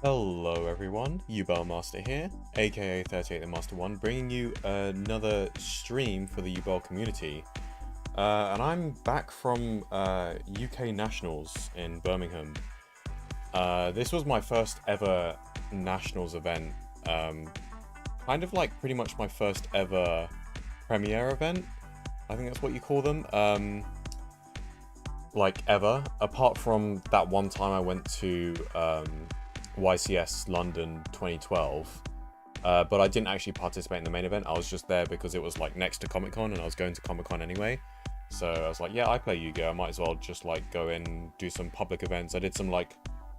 Hello everyone, Yubel Master here, aka 38 the Master 1, bringing you another stream for the Yubel community. And I'm back from UK Nationals in Birmingham. This was my first ever Nationals event, kind of like pretty much my first ever premiere event, I think that's what you call them, like ever, apart from that one time I went to YCS London 2012, but I didn't actually participate in the main event. I was just there because it was like next to Comic Con and I was going to Comic Con anyway, so I was like, yeah, I play Yu-Gi-Oh! I might as well just like go in, do some public events. I did some like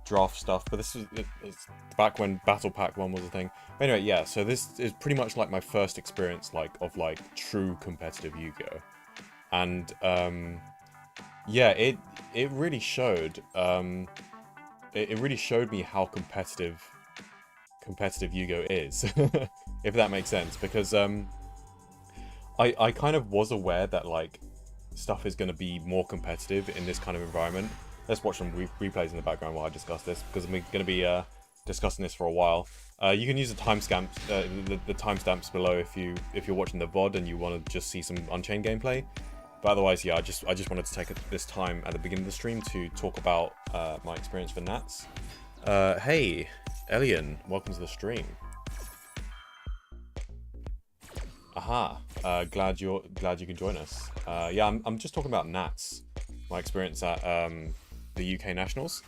draft stuff, but it's back when Battle Pack 1 was a thing. But anyway, yeah, so this is pretty much like my first experience of true competitive Yu-Gi-Oh! And yeah, it really showed. It really showed me how competitive Yu-Gi-Oh! Is, if that makes sense, because I kind of was aware that like stuff is going to be more competitive in this kind of environment. Let's watch some replays in the background while I discuss this, because I'm going to be discussing this for a while. You can use the timestamps below if you're watching the VOD and you want to just see some Unchained gameplay. But otherwise, yeah, I just wanted to take this time at the beginning of the stream to talk about my experience for Nats. Hey, Elian, welcome to the stream. Aha, glad you can join us. Yeah, I'm just talking about Nats, my experience at the UK Nationals.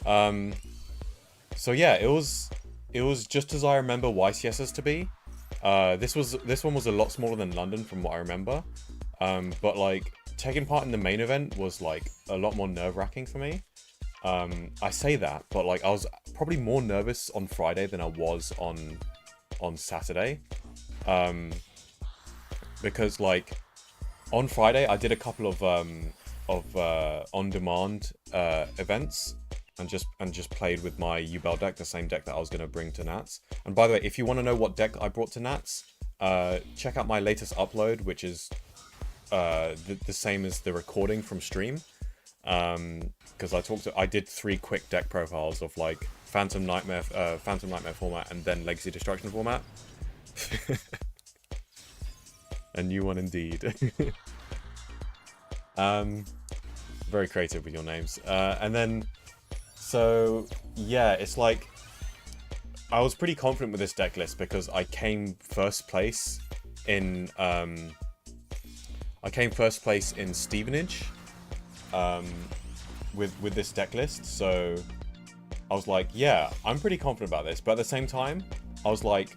So yeah, it was just as I remember YCSs to be. This one was a lot smaller than London from what I remember. But like taking part in the main event was like a lot more nerve-wracking for me. I say that, but like I was probably more nervous on Friday than I was on Saturday. Because like on Friday I did a couple of on-demand events and just played with my Yubel deck, the same deck that I was going to bring to Nats. And by the way, if you want to know what deck I brought to Nats, check out my latest upload, which is the same as the recording from stream, because I did 3 quick deck profiles of like Phantom Nightmare format and then Legacy Destruction format. A new one indeed. Very creative with your names. And then, so yeah, it's like I was pretty confident with this deck list because I came first place in Stevenage with this deck list, so I was like, yeah, I'm pretty confident about this. But at the same time, I was like,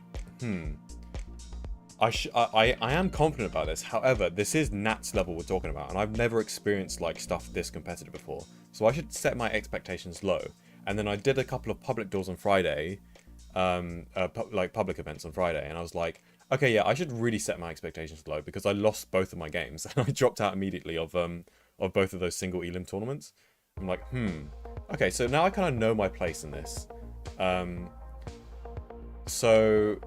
I am confident about this. However, this is Nats level we're talking about, and I've never experienced like stuff this competitive before, so I should set my expectations low. And then I did a couple of public duels on Friday, like public events on Friday, and I was like, okay, yeah, I should really set my expectations low because I lost both of my games and I dropped out immediately of both of those single elim tournaments. I'm like, okay, so now I kind of know my place in this. So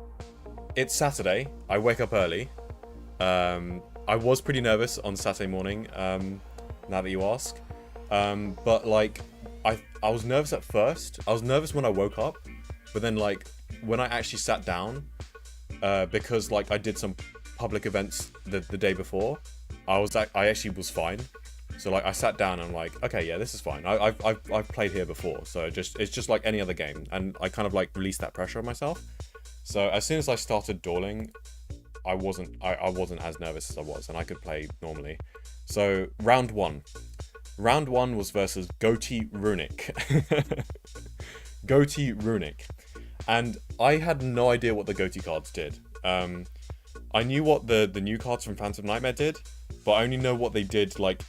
it's Saturday. I wake up early. I was pretty nervous on Saturday morning. Now that you ask, but like I was nervous at first. I was nervous when I woke up, but then like when I actually sat down. Because like I did some public events the day before, I actually was fine. So like I sat down and I'm like, okay, yeah, this is fine. I've played here before, so it's just like any other game, and I kind of like released that pressure on myself. So as soon as I started dueling, I wasn't as nervous as I was, and I could play normally. So round one was versus Goatee Runic. Goatee Runic. And I had no idea what the Goatee cards did. I knew what the new cards from Phantom Nightmare did, but I only know what they did like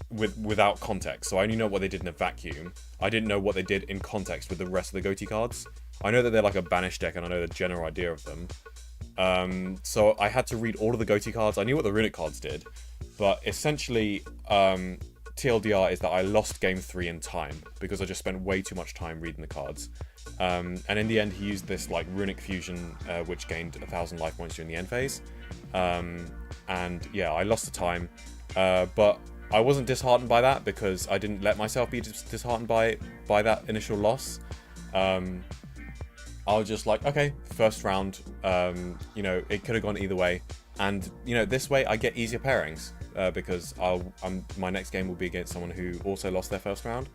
without context. So I only know what they did in a vacuum. I didn't know what they did in context with the rest of the Goatee cards. I know that they're like a banished deck, and I know the general idea of them. So I had to read all of the Goatee cards. I knew what the Runic cards did, but essentially, TLDR is that I lost game 3 in time because I just spent way too much time reading the cards. And in the end, he used this like Runic Fusion, which gained 1,000 life points during the end phase. And yeah, I lost the time, but I wasn't disheartened by that because I didn't let myself be disheartened by that initial loss. I was just like, okay, first round, you know, it could have gone either way. And, you know, this way I get easier pairings because my next game will be against someone who also lost their first round.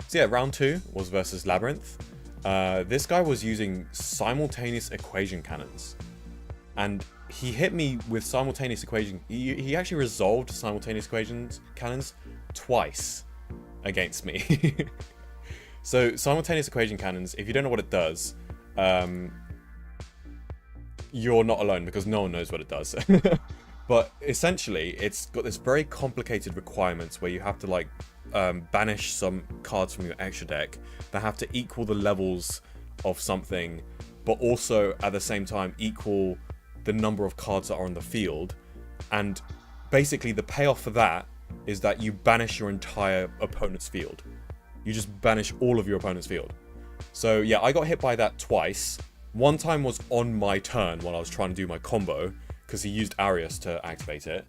So yeah, round 2 was versus Labyrinth. This guy was using simultaneous equation cannons. And he hit me with simultaneous equation. He actually resolved simultaneous equations cannons twice against me. So simultaneous equation cannons, if you don't know what it does, you're not alone because no one knows what it does. But essentially, it's got this very complicated requirements where you have to like banish some cards from your extra deck that have to equal the levels of something, but also at the same time equal the number of cards that are on the field. And basically the payoff for that is that you banish your entire opponent's field. You just banish all of your opponent's field. So yeah, I got hit by that twice. One time was on my turn while I was trying to do my combo because he used Arius to activate it.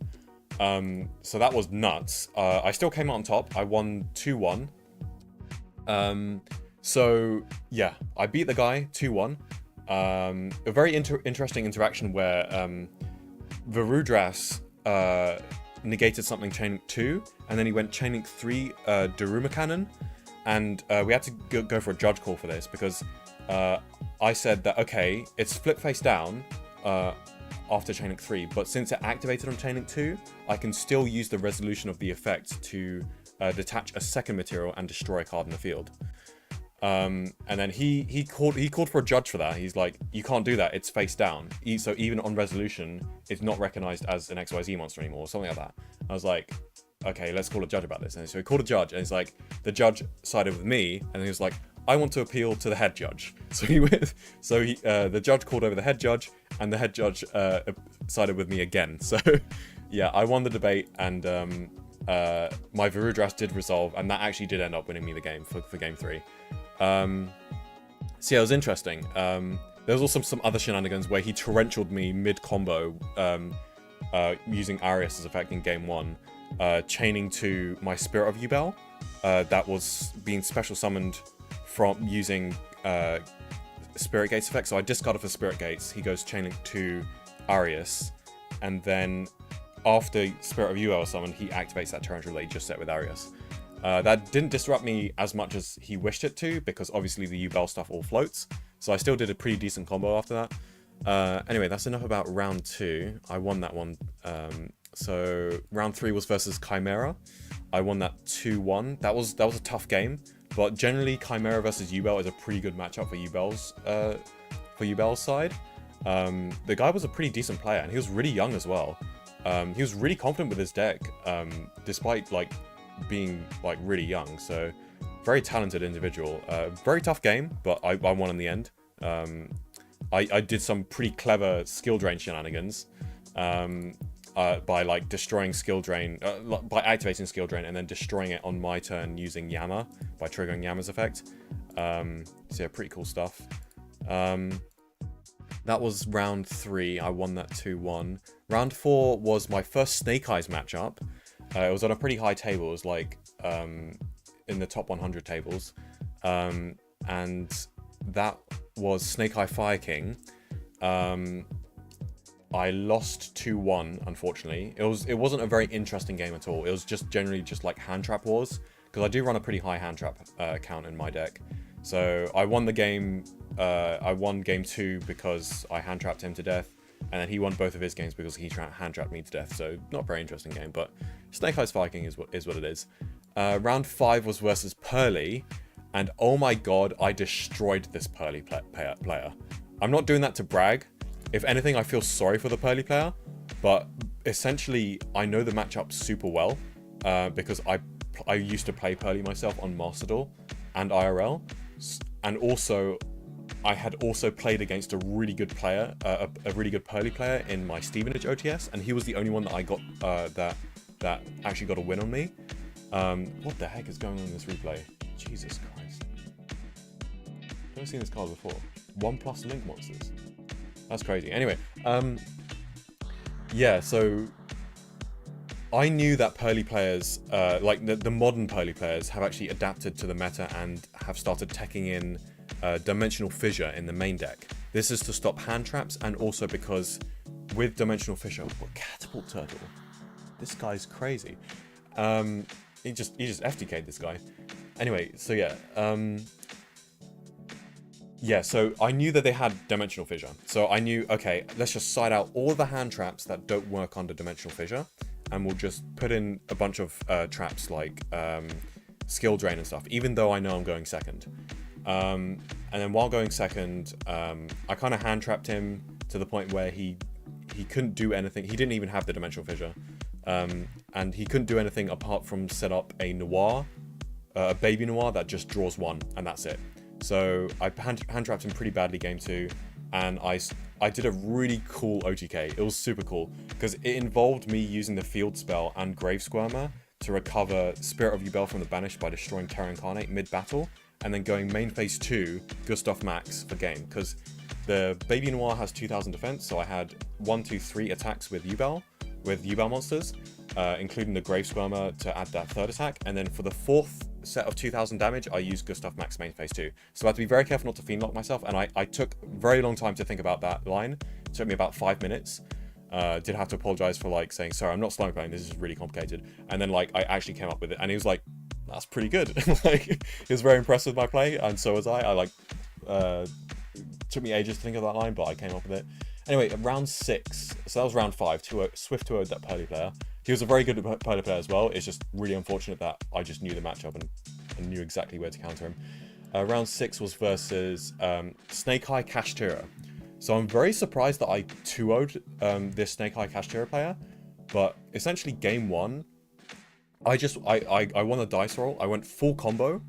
So that was nuts. I still came out on top. I won 2-1. So yeah, I beat the guy 2-1. A very interesting interaction where Varudras negated something Chain Link 2, and then he went Chain Link 3 Daruma Cannon, and we had to go for a judge call for this because I said that, okay, it's flip face down after Chain Link 3, but since it activated on Chain Link 2, I can still use the resolution of the effect to detach a second material and destroy a card in the field. And then he called for a judge for that. He's like, you can't do that, it's face down. So even on resolution, it's not recognized as an XYZ monster anymore, or something like that. I was like, okay, let's call a judge about this. And so he called a judge, and it's like, the judge sided with me, and he was like, I want to appeal to the head judge. So the judge called over the head judge, and the head judge sided with me again. So yeah, I won the debate, and my Varudras did resolve, and that actually did end up winning me the game for game 3. So yeah, it was interesting. There was also some other shenanigans where he torrentialed me mid-combo using Arius' effect in game 1, chaining to my Spirit of Yubel that was being special summoned from using Spirit Gates effect. So I discarded for Spirit Gates, he goes Chain Link to Arius, and then after Spirit of Yubel summoned, he activates that torrential that he just set with Arius. That didn't disrupt me as much as he wished it to, because obviously the Yubel stuff all floats. So I still did a pretty decent combo after that. Anyway, that's enough about round 2. I won that one. So round 3 was versus Chimera. I won that 2-1. That was a tough game, but generally Chimera versus Yubel is a pretty good matchup for Yubel's side. The guy was a pretty decent player, and he was really young as well. He was really confident with his deck, despite like being like really young. So very talented individual. Very tough game, but I won in the end. I did some pretty clever skill drain shenanigans by like destroying skill drain, by activating skill drain and then destroying it on my turn using Yama by triggering Yama's effect. So yeah, pretty cool stuff. That was round 3. I won that 2-1. Round 4 was my first Snake Eyes matchup. It was on a pretty high table. It was like in the top 100 tables. And that was Snake Eye Fire King. I lost 2-1, unfortunately. It wasn't a very interesting game at all. It was just generally just like hand trap wars, because I do run a pretty high hand trap count in my deck. So I won the game. I won game 2 because I hand trapped him to death, and then he won both of his games because he hand trapped me to death. So not a very interesting game, but Snake Eyes Fire King is what it is. Round 5 was versus Pearly, and oh my god, I destroyed this Pearly player. I'm not doing that to brag. If anything, I feel sorry for the Pearly player, but essentially I know the matchup super well because I used to play Pearly myself on Master Duel and IRL, and also I had also played against a really good player, a really good Pearly player in my Stevenage OTS, and he was the only one that I got that actually got a win on me. What the heck is going on in this replay? Jesus Christ. I've never seen this card before. 1+ Link monsters. That's crazy. Anyway, yeah, so I knew that Pearly players, like the modern Pearly players, have actually adapted to the meta and have started teching in Dimensional Fissure in the main deck. This is to stop hand traps, and also because with Dimensional Fissure, Catapult Turtle. This guy's crazy. He just FTK'd this guy. Anyway, so yeah. Yeah, so I knew that they had Dimensional Fissure. So I knew, okay, let's just side out all the hand traps that don't work under Dimensional Fissure, and we'll just put in a bunch of traps like Skill Drain and stuff, even though I know I'm going second. And then while going second, I kind of hand trapped him to the point where he couldn't do anything. He didn't even have the Dimensional Fissure. And he couldn't do anything apart from set up a Noir, a Baby Noir that just draws one, and that's it. So I hand trapped him pretty badly game 2, and I did a really cool OTK. It was super cool, because it involved me using the Field Spell and Grave Squirmer to recover Spirit of Yubel from the Banish by destroying Terra Incarnate mid-battle, and then going main phase 2, Gustav Max for game, because the Baby Noir has 2000 defense, so I had 1, 2, 3 attacks with Yubel monsters, including the Grave Squirmer to add that 3rd attack, and then for the 4th set of 2000 damage, I used Gustav Max main phase 2. So I had to be very careful not to Fiend Lock myself, and I took a very long time to think about that line. It took me about 5 minutes. Did have to apologize for like saying, sorry, I'm not slow playing, this is really complicated. And then like I actually came up with it, and he was like, that's pretty good. Like, he was very impressed with my play, and so was I. I like took me ages to think of that line, but I came up with it. Anyway, round 6, so that was round 5, Swift 2-0'd that Pearly player. He was a very good Pearly player as well. It's just really unfortunate that I just knew the matchup and knew exactly where to counter him. Round 6 was versus Snake Eye Kashtira. So I'm very surprised that I 2-0'd this Snake Eye Kashtira player, but essentially game 1, I won a dice roll. I went full combo,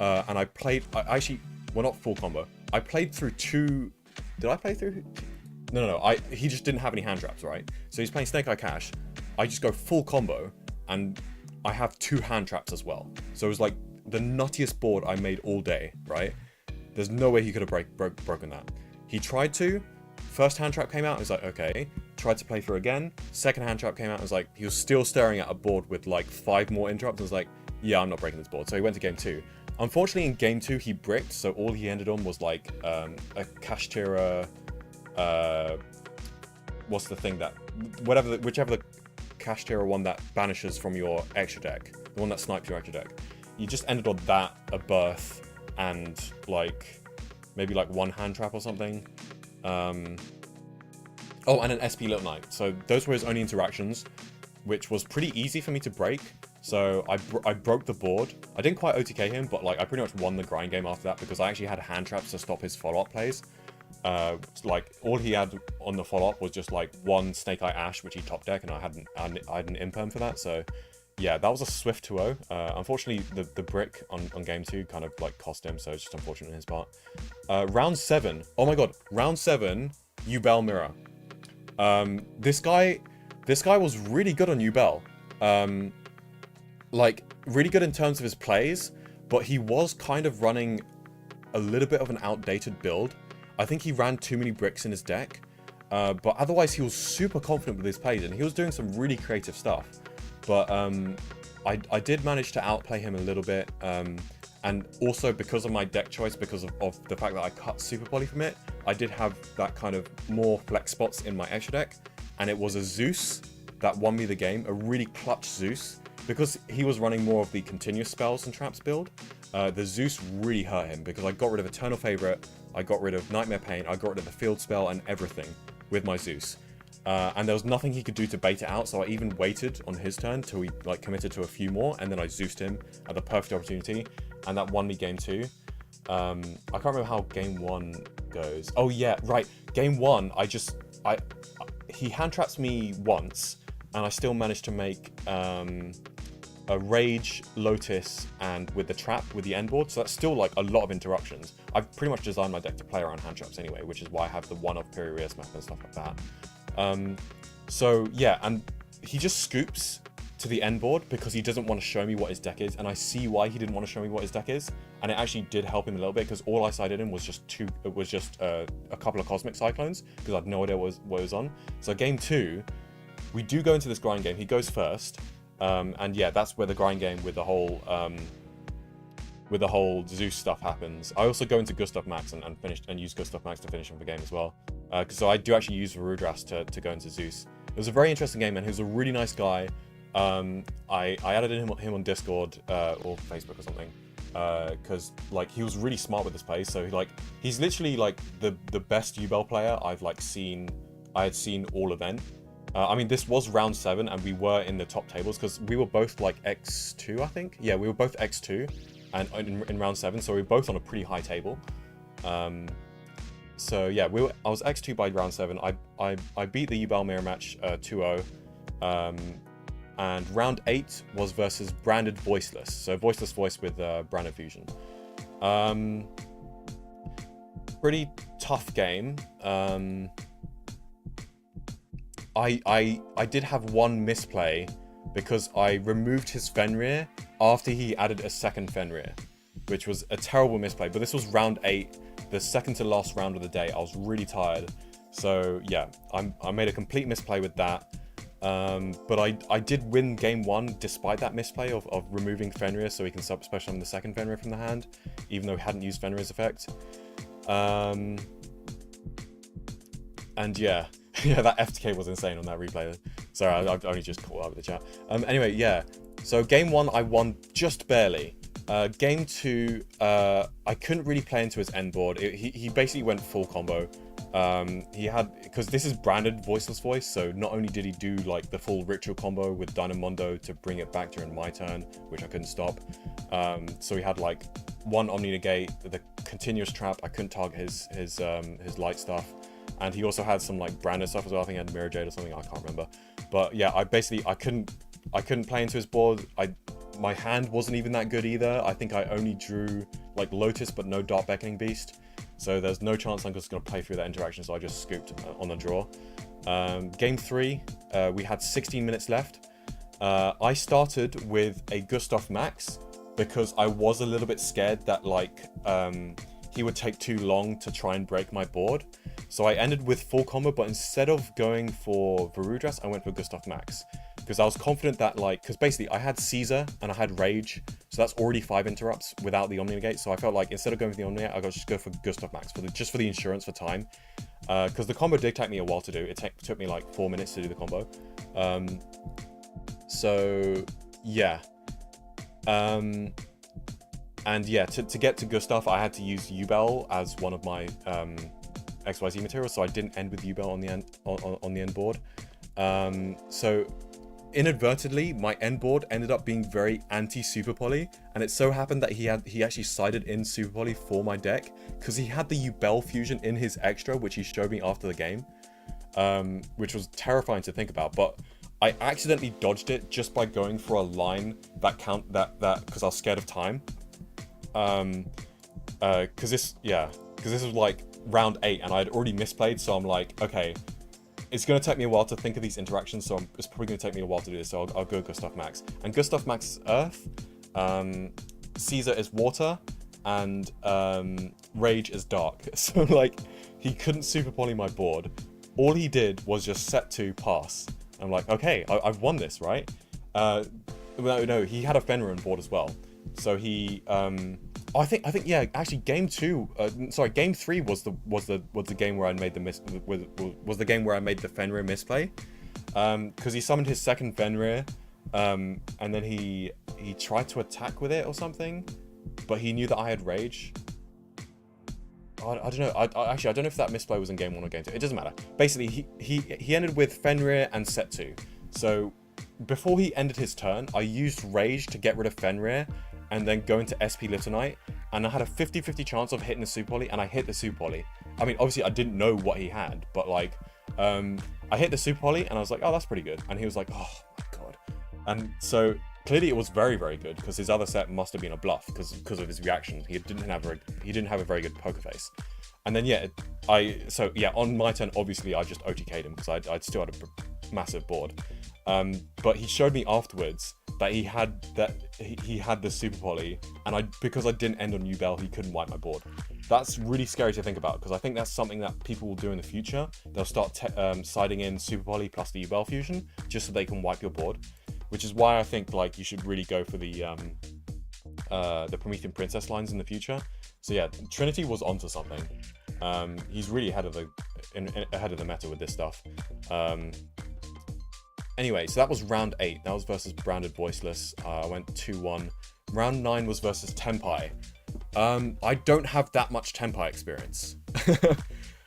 and I actually, well, not full combo. I played through 2. Did I play through? No. He just didn't have any hand traps, right? So he's playing Snake Eye Cash. I just go full combo, and I have 2 hand traps as well. So it was like the nuttiest board I made all day, right? There's no way he could have broken that. He tried to. First hand trap came out, I was like, okay. Tried to play through again. Second hand trap came out, I was like, he was still staring at a board with like 5 more interrupts. I was like, yeah, I'm not breaking this board. So he went to game 2. Unfortunately, in game 2, he bricked, so all he ended on was like a Kashtira. What's the thing that, whichever the Kashtira one that banishes from your extra deck, the one that snipes your extra deck, you just ended on that, a Birth, and like maybe like 1 hand trap or something. Oh, and an SP Little Knight. So those were his only interactions, which was pretty easy for me to break. So I broke the board. I didn't quite OTK him, but like I pretty much won the grind game after that because I actually had hand traps to stop his follow-up plays. Like all he had on the follow-up was just like 1 Snake Eye Ash, which he top deck, and I had an imperm for that. So yeah, that was a swift 2-0. Unfortunately, the brick on game 2 kind of like cost him, so it's just unfortunate on his part. Round 7. Oh my god, round 7, Yubel Mirror. This guy was really good on Yubel. Like really good in terms of his plays, but he was kind of running a little bit of an outdated build. I think he ran too many bricks in his deck, but otherwise he was super confident with his plays, and he was doing some really creative stuff. But I did manage to outplay him a little bit, and also because of my deck choice, because of the fact that I cut Super Poly from it, I did have that kind of more flex spots in my extra deck, and it was a Zeus that won me the game, a really clutch Zeus. Because he was running more of the continuous spells and traps build, the Zeus really hurt him because I got rid of Eternal Favorite, I got rid of Nightmare Pain, I got rid of the field spell and everything with my Zeus. And there was nothing he could do to bait it out, so I even waited on his turn till he like committed to a few more, and then I Zeused him at the perfect opportunity, and that won me game 2. I can't remember how game 1 goes. Oh yeah, right. Game 1, he hand traps me once, and I still managed to make a Rage, Lotus, and with the trap with the end board, so that's still like a lot of interruptions. I've pretty much designed my deck to play around hand traps anyway, which is why I have the 1-off Perireus map and stuff like that. So yeah, and he just scoops to the end board because he doesn't want to show me what his deck is, and I see why he didn't want to show me what his deck is, and it actually did help him a little bit because all I sided in was just a couple of Cosmic Cyclones because I had no idea what was on. So game 2, we do go into this grind game. He goes first. And yeah, that's where the grind game with the whole with the whole Zeus stuff happens. I also go into Gustav Max and use Gustav Max to finish him the game as well. So I do actually use Varudras to go into Zeus. It was a very interesting game, and he was a really nice guy. I added him on Discord or Facebook or something, because like he was really smart with this play. So he's literally like the best Yubel player I had seen all event. I mean, this was round 7, and we were in the top tables because we were both like X2, I think. Yeah, we were both X2, and in round 7, so we were both on a pretty high table. So yeah, I was X2 by round 7. I beat the Yubel mirror match 2-0. And round 8 was versus Branded Voiceless. So Voiceless Voice with Branded Fusion. Pretty tough game. I did have one misplay because I removed his Fenrir after he added a second Fenrir, which was a terrible misplay. But this was round 8, the second to last round of the day. I was really tired. So yeah, I made a complete misplay with that. But I did win game 1 despite that misplay of removing Fenrir so he can special summon the second Fenrir from the hand, even though he hadn't used Fenrir's effect. And yeah, yeah, that FTK was insane on that replay. Sorry, I've only just caught up with the chat. Anyway, yeah, so game 1 I won just barely. Game 2, I couldn't really play into his end board. He basically went full combo. He had, because this is Branded Voiceless Voice, so not only did he do like the full ritual combo with Dynamondo to bring it back during my turn, which I couldn't stop. So he had like one Omni Negate, the continuous trap. I couldn't target his light stuff, and he also had some like branded stuff as well. I think he had Mirror Jade or something. I can't remember. But yeah, I couldn't play into his board. My hand wasn't even that good either. I think I only drew like Lotus but no Dark Beckoning Beast. So there's no chance I'm just going to play through that interaction, so I just scooped on the draw. Game 3, we had 16 minutes left. I started with a Gustav Max because I was a little bit scared that like he would take too long to try and break my board. So I ended with full combo, but instead of going for Varudras, I went for Gustav Max. Because I was confident that because basically I had Caesar and I had Rage, so that's already 5 interrupts without the Omni Negate. So I felt like instead of going for the Omni Negate, I got just go for Gustav Max just for the insurance for time. Because the combo did take me a while to do. It took me like 4 minutes to do the combo. So yeah. And yeah, to get to Gustav, I had to use Yubel as one of my XYZ materials, so I didn't end with Yubel on the end board. So inadvertently, my end board ended up being very anti-Super Poly, and it so happened that he actually sided in Super Poly for my deck because he had the Yubel fusion in his extra, which he showed me after the game, which was terrifying to think about. But I accidentally dodged it just by going for a line that because I was scared of time. Because this was like round 8 and I had already misplayed, so I'm like, okay, it's going to take me a while to think of these interactions, so it's probably going to take me a while to do this, so I'll go Gustav Max. And Gustav Max is Earth, Caesar is Water, and Rage is Dark. So like, he couldn't Super Poly my board. All he did was just set 2 pass. I'm like, okay, I've won this, right? No, he had a Fenrir on board as well. So he, I think yeah. Actually, game 3 was the game where I made the game where I made the Fenrir misplay, because he summoned his second Fenrir, and then he tried to attack with it or something, but he knew that I had Rage. I don't know. I don't know if that misplay was in game 1 or game 2. It doesn't matter. Basically, he ended with Fenrir and set 2. So before he ended his turn, I used Rage to get rid of Fenrir and then go into SP Little and I had a 50-50 chance of hitting the Super Poly, and I hit the Super Poly. I mean, obviously I didn't know what he had, but like, I hit the Super Poly and I was like, oh, that's pretty good. And he was like, oh my god. And so clearly it was very, very good, because his other set must have been a bluff because of his reaction. He didn't have a very good poker face. And then yeah, on my turn, obviously I just OTK'd him because I'd still had a massive board. But he showed me afterwards that he had the Super Poly, and because I didn't end on Yubel, he couldn't wipe my board. That's really scary to think about, because I think that's something that people will do in the future. They'll start siding in Super Poly plus the Yubel fusion just so they can wipe your board, which is why I think like you should really go for the the Promethean Princess lines in the future. So yeah, Trinity was onto something. He's really ahead of the meta with this stuff. Anyway, so that was round 8. That was versus Branded Voiceless. I went 2-1. Round 9 was versus Tenpai. I don't have that much Tenpai experience.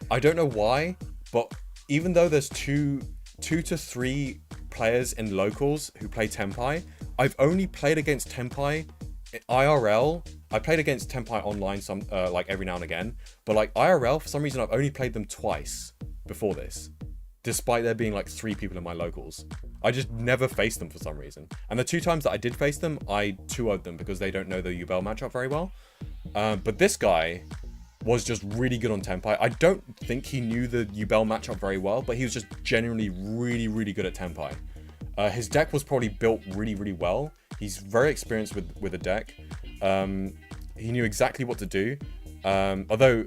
I don't know why, but even though there's two to three players in locals who play Tenpai, I've only played against Tenpai IRL. I played against Tenpai online some like every now and again, but like IRL, for some reason I've only played them twice before this, despite there being like 3 people in my locals. I just never faced them for some reason. And the 2 times that I did face them, I 2-0'd them because they don't know the Yubel matchup very well. But this guy was just really good on Tenpai. I don't think he knew the Yubel matchup very well, but he was just genuinely really, really good at Tenpai. His deck was probably built really, really well. He's very experienced with a deck. He knew exactly what to do. Although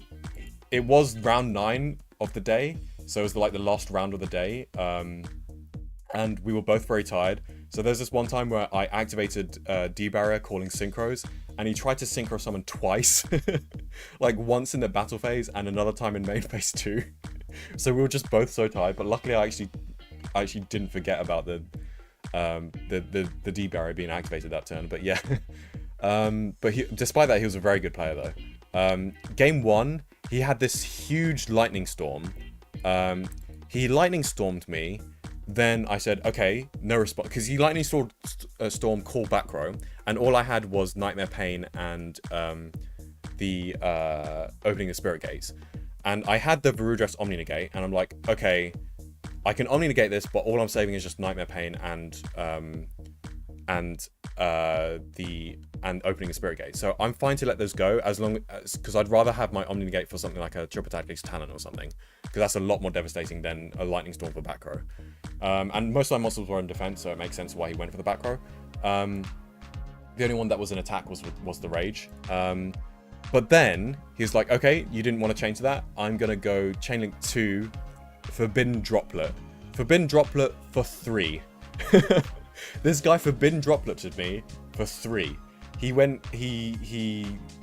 it was round 9 of the day, so it was like the last round of the day. And we were both very tired. So there's this one time where I activated D-Barrier calling Synchros, and he tried to Synchro summon twice. Like once in the battle phase and another time in main phase 2. So we were just both so tired, but luckily I actually didn't forget about the D-Barrier being activated that turn. But yeah. But despite that, he was a very good player though. Game 1, he had this huge lightning storm. He lightning stormed me. Then I said, okay, no response, because he lightning storm called back row, and all I had was Nightmare Pain and the opening the Spirit Gates. And I had the Varudras Omni Negate, and I'm like, okay, I can Omni Negate this, but all I'm saving is just Nightmare Pain and opening the Spirit Gate. So I'm fine to let those go, as long as, because I'd rather have my Omni Negate for something like a Triple Tactics Talon or something, because that's a lot more devastating than a Lightning Storm for back row. And most of my monsters were in defense, so it makes sense why he went for the back row. The only one that was in attack was the Rage. But then he was like, okay, you didn't want to change that. I'm gonna go Chainlink 2, Forbidden Droplet. Forbidden Droplet for 3. This guy Forbidden Dropleted me for 3.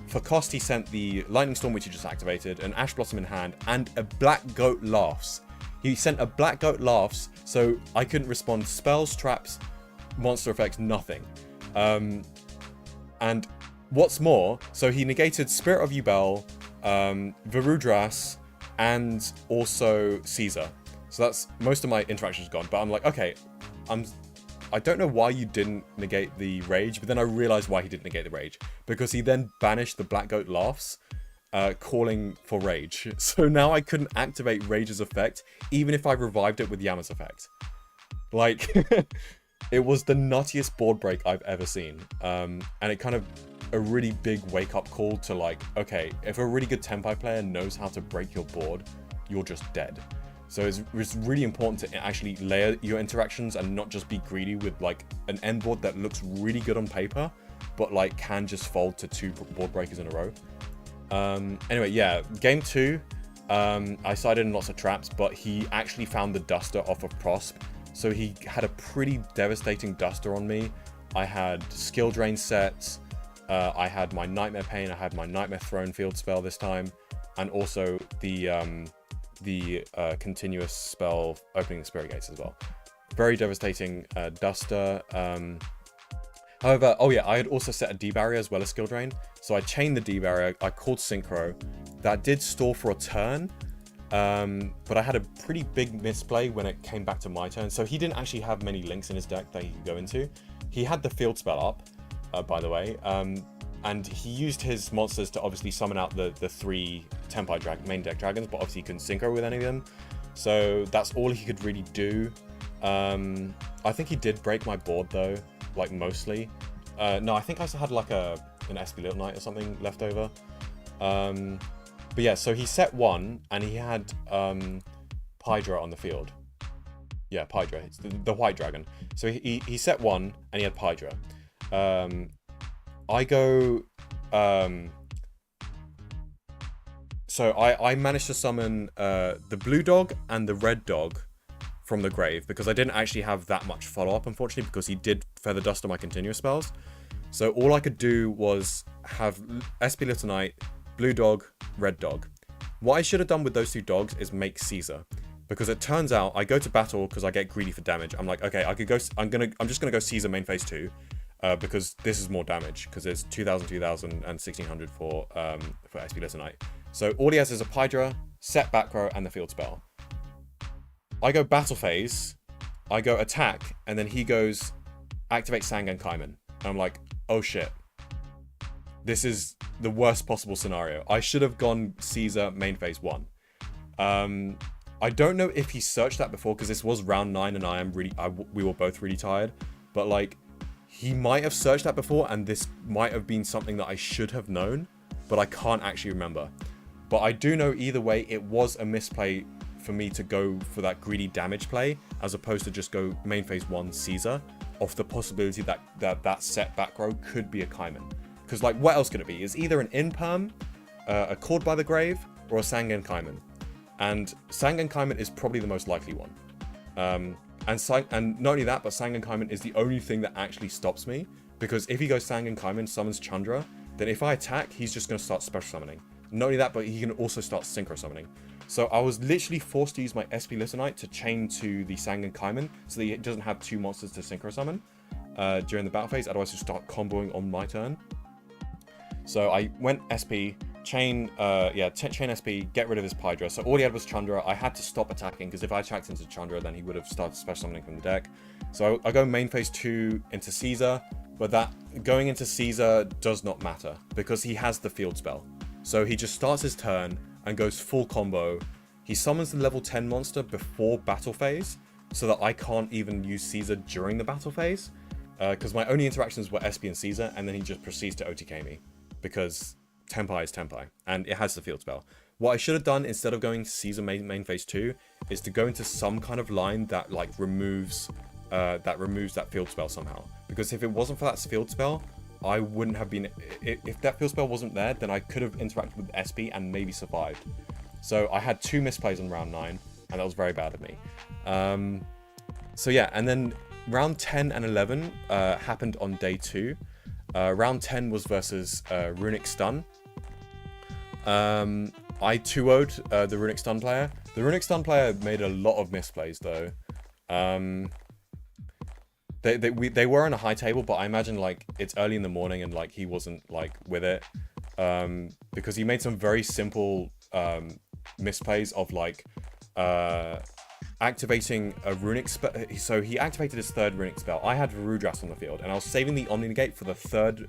For cost, he sent the Lightning Storm, which he just activated, an Ash Blossom in hand, and a Black Goat Laughs. He sent a Black Goat Laughs, so I couldn't respond spells, traps, monster effects, nothing. And what's more, so he negated Spirit of Yubel, Varudras, and also Caesar. So that's most of my interactions gone. But I'm like, okay, I don't know why you didn't negate the Rage, but then I realized why he didn't negate the Rage. Because he then banished the Black Goat Laughs, calling for Rage. So now I couldn't activate Rage's effect, even if I revived it with Yama's effect. Like, it was the nuttiest board break I've ever seen. And it kind of a really big wake-up call to like, okay, if a really good Tenpai player knows how to break your board, you're just dead. So it's really important to actually layer your interactions and not just be greedy with like an end board that looks really good on paper, but like can just fold to 2 board breakers in a row. Anyway, yeah, game 2, I sided in lots of traps, but he actually found the Duster off of Prosp. So he had a pretty devastating Duster on me. I had Skill Drain sets, I had my Nightmare Pain, I had my Nightmare Throne field spell this time, and also the continuous spell opening the Spirit Gates as well. Very devastating Duster. However, oh yeah, I had also set a D-Barrier as well as Skill Drain. So I chained the D-Barrier, I called Synchro. That did stall for a turn, but I had a pretty big misplay when it came back to my turn. So he didn't actually have many links in his deck that he could go into. He had the field spell up, by the way, and he used his monsters to obviously summon out the 3 Tenpai main deck dragons, but obviously he couldn't synchro with any of them. So that's all he could really do. I think he did break my board though, like mostly. No, I think I had like an SP Little Knight or something left over. But yeah, so he set 1 and he had Pydra on the field. Yeah, Pydra, it's the white dragon. So he set 1 and he had Pydra. I go, so I managed to summon the blue dog and the red dog from the grave, because I didn't actually have that much follow-up, unfortunately, because he did Feather Duster my continuous spells. So all I could do was have SP Little Knight, Blue Dog, Red Dog. What I should have done with those 2 dogs is make Caesar, because it turns out I go to battle because I get greedy for damage. I'm like, okay, I could go. I'm just gonna go Caesar main phase 2, because this is more damage, because it's 2000, 2000, and 1600 for SP Little Knight. So all he has is a Pydra, set back row, and the field spell. I go battle phase, I go attack, and then he goes activate Sangan Kaiman. And I'm like, oh shit. This is the worst possible scenario. I should have gone Caesar main phase 1. I don't know if he searched that before, because this was round 9 and we were both really tired. But like, he might have searched that before, and this might have been something that I should have known, but I can't actually remember. But I do know either way, it was a misplay for me to go for that greedy damage play, as opposed to just go main phase 1 Caesar, off the possibility that set back row could be a Kaiman. Because like, what else could it be? It's either an Inperm, a Cord by the Grave, or a Sangan Kaiman. And Sangan Kaiman is probably the most likely one. And not only that, but Sangan Kaiman is the only thing that actually stops me. Because if he goes Sangan Kaiman, summons Chandra, then if I attack, he's just going to start special summoning. Not only that, but he can also start synchro summoning. So I was literally forced to use my SP Little Knight to chain to the Sangan Kaiman, so that he doesn't have 2 monsters to synchro summon during the battle phase. Otherwise, he'll start comboing on my turn. So I went SP, chain SP, get rid of his Pydra. So all he had was Chandra. I had to stop attacking, because if I attacked into Chandra, then he would have started special summoning from the deck. So I go main phase 2 into Caesar, but that going into Caesar does not matter, because he has the field spell. So he just starts his turn and goes full combo. He summons the level 10 monster before battle phase, so that I can't even use Caesar during the battle phase, because my only interactions were SP and Caesar, and then he just proceeds to OTK me, because Tempai is Tempai, and it has the field spell. What I should have done, instead of going Caesar main phase 2, is to go into some kind of line that like removes that field spell somehow. Because if it wasn't for that field spell, I wouldn't have been... If that field spell wasn't there, then I could have interacted with SP and maybe survived. So I had 2 misplays on round 9, and that was very bad of me. So yeah, and then round 10 and 11 happened on day 2. Round 10 was versus Runic Stun. I 2-0'd the Runic Stun player. The Runic Stun player made a lot of misplays though. They were on a high table, but I imagine like it's early in the morning and like he wasn't like with it, because he made some very simple misplays of like activating a runic spell. So he activated his 3rd runic spell. I had Rudras on the field, and I was saving the Omni Negate for the 3rd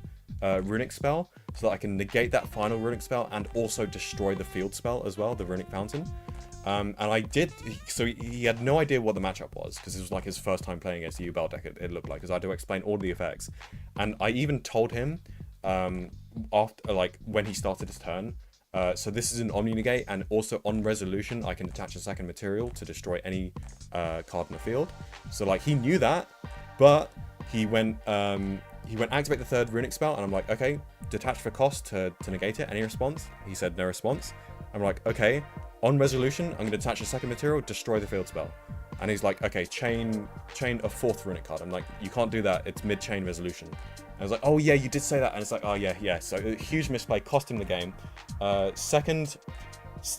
runic spell, so that I can negate that final runic spell and also destroy the field spell as well, the Runic Fountain. And I did, so he had no idea what the matchup was, because it was like his first time playing against the Yubel deck, it looked like, because I had to explain all the effects. And I even told him, after, like, when he started his turn, so this is an Omni Negate, and also on resolution, I can attach a 2nd material to destroy any card in the field. So, like, he knew that, but he went activate the 3rd runic spell, and I'm like, okay, detach for cost to negate it. Any response? He said no response. I'm like, okay, on resolution, I'm going to attach a 2nd material, destroy the field spell. And he's like, okay, chain a 4th runic card. I'm like, you can't do that, it's mid-chain resolution. And I was like, oh yeah, you did say that. And it's like, oh yeah. So a huge misplay, cost him the game.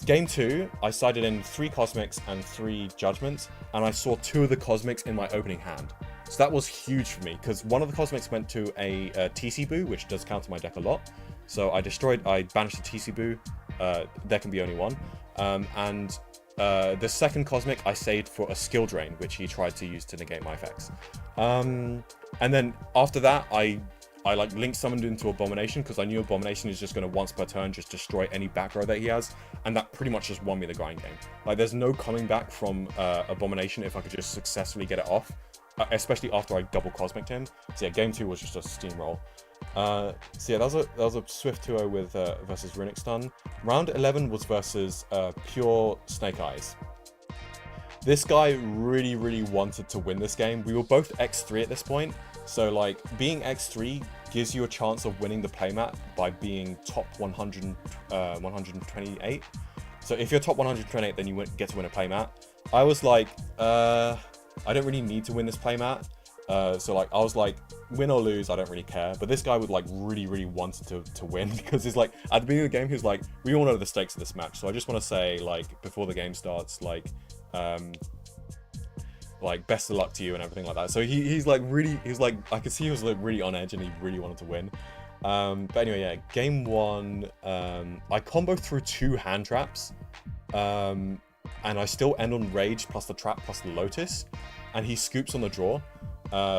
Game 2, I sided in 3 Cosmics and 3 Judgments, and I saw 2 of the Cosmics in my opening hand. So that was huge for me, because one of the Cosmics went to a TC Boo, which does counter my deck a lot. So I banished the TC Boo. There can be only one. And the 2nd Cosmic I saved for a skill drain, which he tried to use to negate my effects. And then after that, I like link summoned into Abomination, because I knew Abomination is just going to once per turn just destroy any back row that he has, and that pretty much just won me the grind game. Like, there's no coming back from Abomination if I could just successfully get it off, especially after I double Cosmic'd him. So yeah, game 2 was just a steamroll. So yeah, that was a swift 2-0 with versus Runic Stun. Round 11 was versus pure Snake Eyes. This guy really wanted to win this game. We were both X3 at this point, so like being X3 gives you a chance of winning the playmat by being top 128. So if you're top 128, then you get to win a playmat. I was like, I don't really need to win this playmat. So like I was like, win or lose, I don't really care. But this guy would like really wanted to win because he's like at the beginning of the game, he was like, we all know the stakes of this match. So I just want to say like before the game starts, like best of luck to you and everything like that. So he's like really, he's like, I could see he was like really on edge and he really wanted to win. But anyway, yeah, game 1, I comboed through 2 hand traps, and I still end on rage plus the trap plus the lotus, and he scoops on the draw,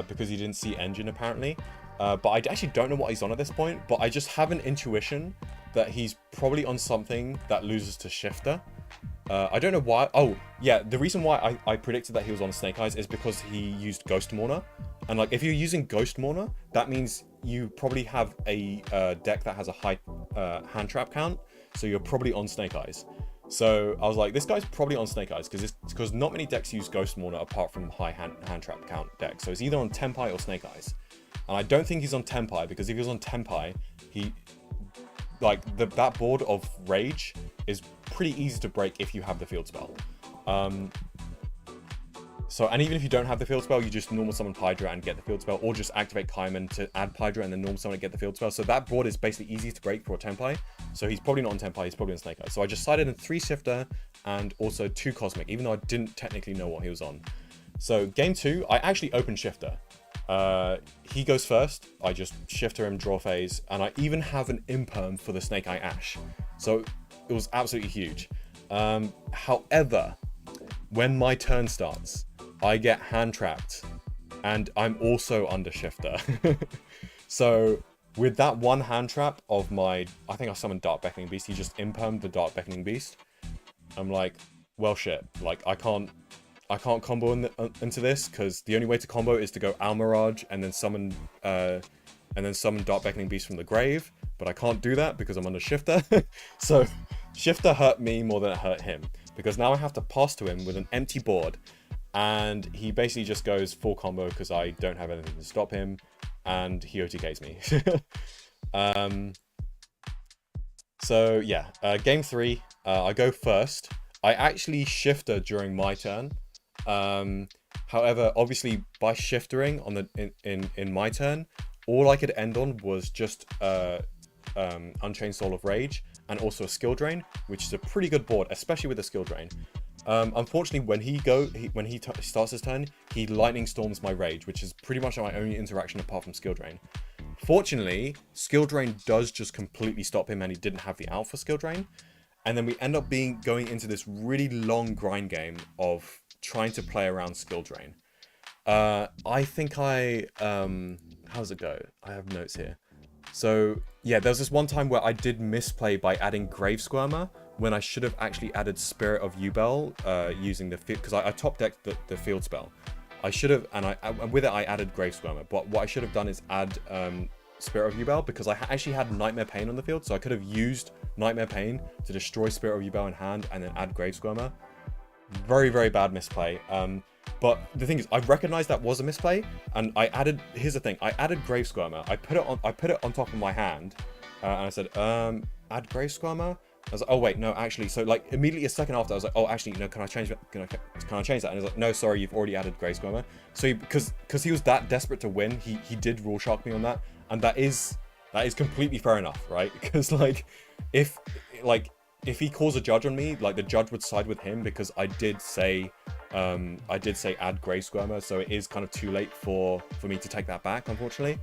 because he didn't see engine apparently. But I actually don't know what he's on at this point, but I just have an intuition that he's probably on something that loses to shifter. I don't know why. Oh, yeah, the reason why I predicted that he was on Snake Eyes is because he used Ghost Mourner. And like, if you're using Ghost Mourner, that means you probably have a deck that has a high hand trap count. So you're probably on Snake Eyes. So I was like, this guy's probably on Snake Eyes because not many decks use Ghost Mourner apart from high hand trap count decks. So it's either on Tenpai or Snake Eyes. And I don't think he's on Tenpai, because if he was on Tenpai, he... like that board of rage is pretty easy to break if you have the field spell. So, and even if you don't have the field spell, you just normal summon Pydra and get the field spell, or just activate Kaiman to add Pydra and then normal summon and get the field spell. So that board is basically easy to break for a Tenpai. So he's probably not on Tenpai, he's probably on Snake Eyes. So I just sided in 3 Shifter and also 2 Cosmic, even though I didn't technically know what he was on. So game 2, I actually opened Shifter. He goes first, I just Shifter him, draw phase, and I even have an Imperm for the Snake Eye Ash. So it was absolutely huge. However, when my turn starts, I get hand trapped, and I'm also under Shifter. So with that one hand trap of my, I think I summoned Dark Beckoning Beast, he just Impermed the Dark Beckoning Beast. I'm like, well shit, like I can't combo into this, because the only way to combo is to go Almirage and then summon Dark Beckoning Beast from the grave, but I can't do that because I'm under Shifter. So Shifter hurt me more than it hurt him, because now I have to pass to him with an empty board, and he basically just goes full combo because I don't have anything to stop him, and he OTKs me. So yeah, game 3, I go first. I actually Shifter during my turn. However, obviously by shiftering on the in my turn, all I could end on was just Unchained Soul of Rage and also a skill drain, which is a pretty good board, especially with the skill drain. Unfortunately, when he starts his turn, he lightning storms my rage, which is pretty much my only interaction apart from skill drain. Fortunately, skill drain does just completely stop him, and he didn't have the out for skill drain. And then we end up going into this really long grind game of trying to play around skill drain. I think how's it go? I have notes here. So yeah, there was this one time where I did misplay by adding Grave Squirmer when I should have actually added Spirit of Yubel using the field, because I top decked the field spell. I should have, and with it I added Grave Squirmer, but what I should have done is add Spirit of Yubel, because I actually had Nightmare Pain on the field, so I could have used Nightmare Pain to destroy Spirit of Yubel in hand and then add Grave Squirmer. Very bad misplay. But the thing is, I recognized that was a misplay, and I added. Here's the thing: I added Grave Squirmer. I put it on top of my hand, and I said, add Grave Squirmer. I was like, oh wait, no, actually. So like immediately a second after, I was like, oh actually, no, can I change that? Can I change that? And he was like, no, sorry, you've already added Grave Squirmer. So because he was that desperate to win, he did rule shark me on that, and that is completely fair enough, right? Because like if he calls a judge on me, like the judge would side with him, because I did say add Grave Squirmer, so it is kind of too late for me to take that back, unfortunately.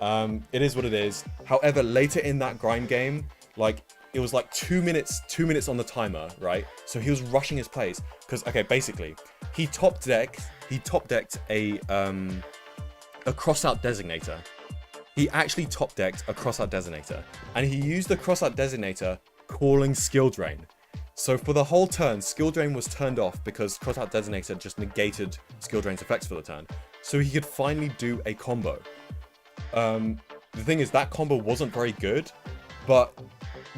It is what it is. However, later in that grind game, like it was like 2 minutes on the timer, right? So he was rushing his plays because, okay, basically he top decked a crossout designator. He actually top decked a crossout designator, and he used the crossout designator calling skill drain. So for the whole turn, skill drain was turned off because crossout designator just negated skill drain's effects for the turn. So he could finally do a combo. The thing is, that combo wasn't very good, but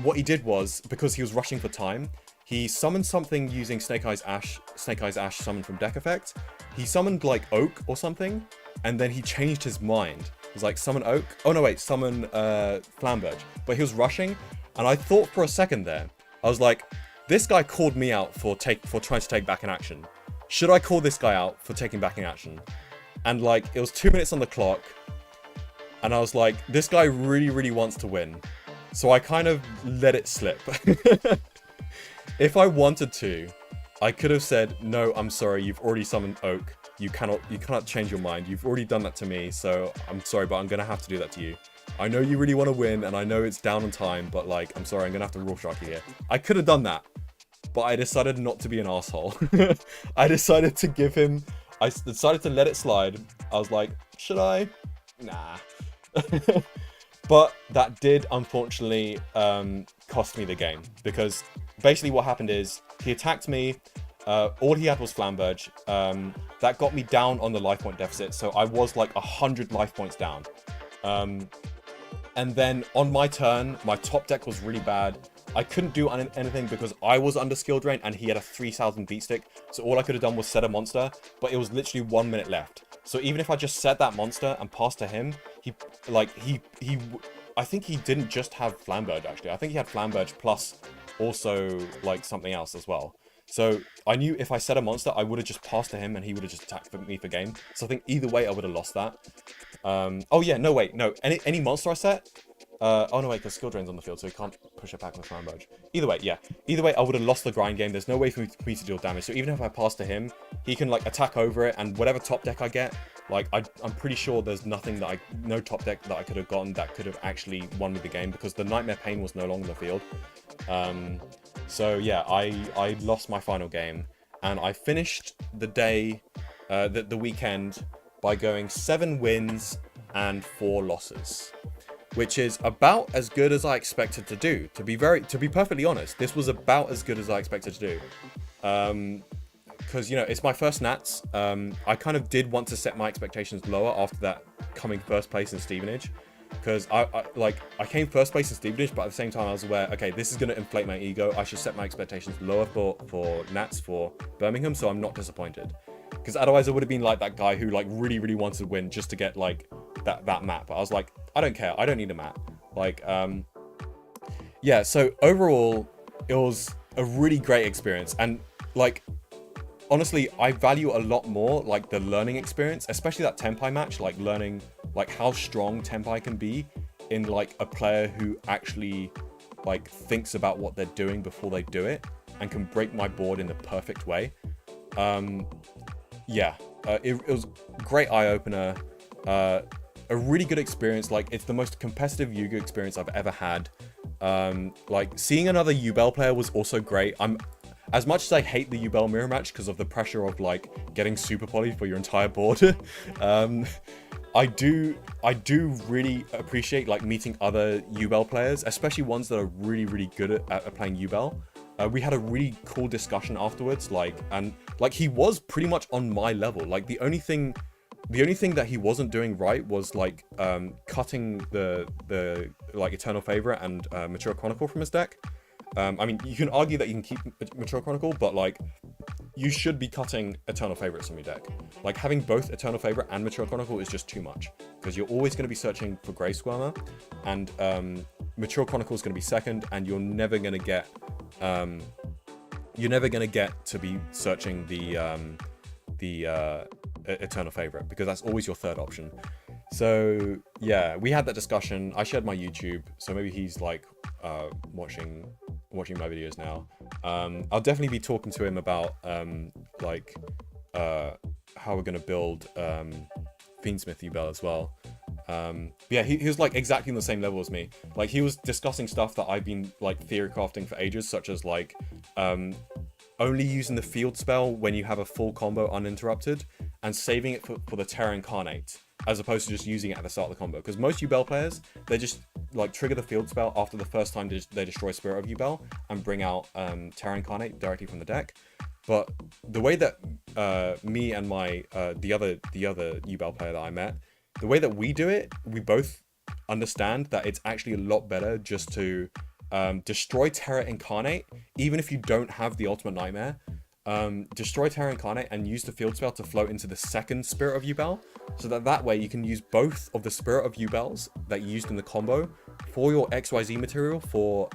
what he did was, because he was rushing for time, he summoned something using Snake Eyes Ash summoned from deck effect. He summoned like Oak or something, and then he changed his mind. He was like, summon Oak? Oh no, wait, summon Flamberge. But he was rushing, and I thought for a second there, I was like, this guy called me out for trying to take back an action. Should I call this guy out for taking back an action? and like it was 2 minutes on the clock, and I was like, this guy really wants to win, so I kind of let it slip. If I wanted to, I could have said, no, I'm sorry, you've already summoned Oak. You cannot change your mind. You've already done that to me, so I'm sorry, but I'm gonna have to do that to you. I know you really want to win, and I know it's down on time, but like, I'm sorry, I'm gonna have to Rorschach you here. I could have done that, but I decided not to be an asshole. I decided to give him, I decided to let it slide. I was like, should I? Nah. But that did, unfortunately, cost me the game, because basically what happened is, he attacked me, all he had was Flamberge, that got me down on the life point deficit, so I was like 100 life points down. And then on my turn, my top deck was really bad. I couldn't do anything because I was under skill drain and he had a 3000 beat stick, so all I could have done was set a monster, but it was literally 1 minute left. So even if I just set that monster and passed to him, I think he didn't just have Flamberge, actually. I think he had Flamberge plus also like something else as well. So I knew if I set a monster, I would have just passed to him and he would have just attacked me for game. So I think either way, I would have lost that. Oh yeah, no, wait, no. Any monster I set? Oh no, wait, because skill drain's on the field, so he can't push it back with Flamberge. Either way, yeah. Either way, I would have lost the grind game. There's no way for me to deal damage. So even if I pass to him, he can like attack over it, and whatever top deck I get, like I'm pretty sure there's nothing that no top deck that I could have gotten that could have actually won me the game, because the Nightmare Pain was no longer in the field. So yeah, I lost my final game, and I finished the day, the weekend, by going 7 wins and 4 losses, which is about as good as I expected to do. To be perfectly honest, this was about as good as I expected to do. Because, you know, it's my first Nats. I kind of did want to set my expectations lower after that coming first place in Stevenage. Because I came first place in Stevenage, but at the same time I was aware, okay, this is going to inflate my ego. I should set my expectations lower for Nats for Birmingham, so I'm not disappointed. Because otherwise I would have been like that guy who like really wanted to win just to get like that map. But I was like, I don't care. I don't need a map. Like, yeah, so overall, it was a really great experience. And like, honestly, I value a lot more like the learning experience, especially that Tenpai match, like learning like how strong Tenpai can be in like a player who actually like thinks about what they're doing before they do it and can break my board in the perfect way. Yeah, it was a great eye-opener, a really good experience. Like, it's the most competitive Yu-Gi-Oh experience I've ever had. Like, seeing another Yubel player was also great. As much as I hate the Yubel mirror match because of the pressure of like getting super poly for your entire board, I do really appreciate like meeting other Yubel players, especially ones that are really good at playing Yubel. We had a really cool discussion afterwards, and he was pretty much on my level. Like the only thing that he wasn't doing right was like cutting the like Eternal Favorite and Mature Chronicle from his deck. I mean, you can argue that you can keep Mature Chronicle, but like you should be cutting Eternal Favorites from your deck. Like having both Eternal Favorite and Mature Chronicle is just too much, because you're always going to be searching for Grey Squirmer, and Mature Chronicle is going to be second, and you're never going to get to be searching the Eternal Favorite, because that's always your third option. So yeah, we had that discussion. I shared my YouTube, so maybe he's like watching my videos now. I'll definitely be talking to him about how we're gonna build Fiendsmith Yubel as well. Yeah, he was like exactly on the same level as me. Like he was discussing stuff that I've been like theory crafting for ages, such as like only using the field spell when you have a full combo uninterrupted, and saving it for the Terra Incarnate, as opposed to just using it at the start of the combo. Because most Yubel players, they just like trigger the field spell after the first time they destroy Spirit of Yubel and bring out Terra Incarnate directly from the deck. But the way that me and my the other Yubel player that I met, the way that we do it, we both understand that it's actually a lot better just to destroy Terra Incarnate, even if you don't have the Ultimate Nightmare. Destroy Terra Incarnate and use the field spell to float into the second Spirit of Yubel, so that way you can use both of the Spirit of Yubels that you used in the combo for your XYZ material for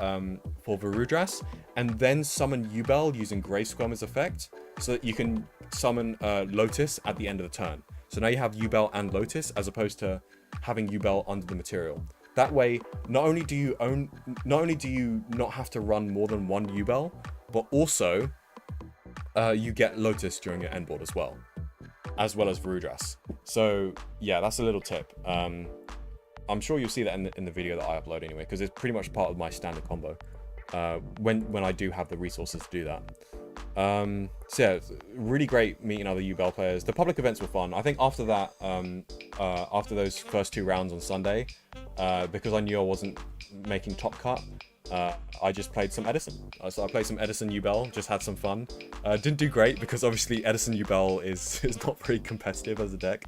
Varudras, and then summon Yubel using Grey Squirmer's effect, so that you can summon Lotus at the end of the turn. So now you have Yubel and Lotus as opposed to having Yubel under the material. That way, not only do you not have to run more than one Yubel, but also you get Lotus during your end board as well as Varudras. So yeah, that's a little tip. I'm sure you'll see that in the video that I upload anyway, because it's pretty much part of my standard combo when I do have the resources to do that. So yeah, it's really great meeting other Yubel players. The public events were fun. I think after that, after those first 2 rounds on Sunday, because I knew I wasn't making top cut, I just played some Edison. So I played some Edison Yubel, just had some fun. Didn't do great because obviously Edison Yubel is not very competitive as a deck.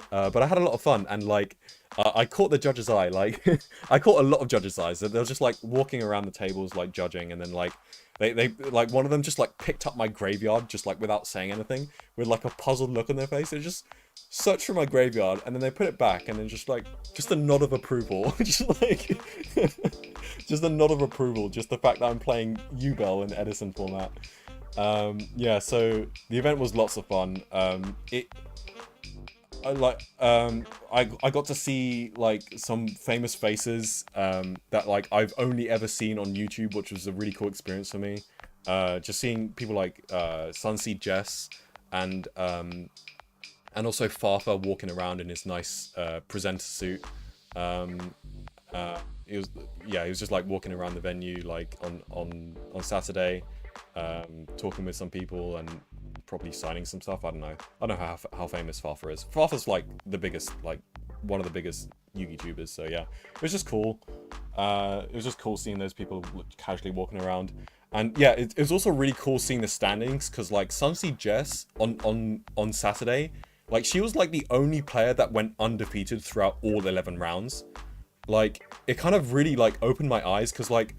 But I had a lot of fun, and like I caught the judge's eye. Like I caught a lot of judges' eyes. They were just like walking around the tables like judging, and then like they like one of them just like picked up my graveyard just like without saying anything, with like a puzzled look on their face. They just searched for my graveyard and then they put it back, and then just a nod of approval. just like just a nod of approval, just the fact that I'm playing Yubel in Edison format. Yeah, so the event was lots of fun. I got to see like some famous faces that like I've only ever seen on YouTube, which was a really cool experience for me. Just seeing people like Sunseed Jess and also Farfa walking around in his nice presenter suit. He was just like walking around the venue like on Saturday, talking with some people and probably signing some stuff. I don't know how famous Farfa is. Farfa's like the biggest, like one of the biggest Yugi tubers. So yeah, it was just cool. It was just cool seeing those people casually walking around. And yeah, it was also really cool seeing the standings, because like Sunseed Jess on Saturday, like she was like the only player that went undefeated throughout all 11 rounds. Like it kind of really like opened my eyes, because like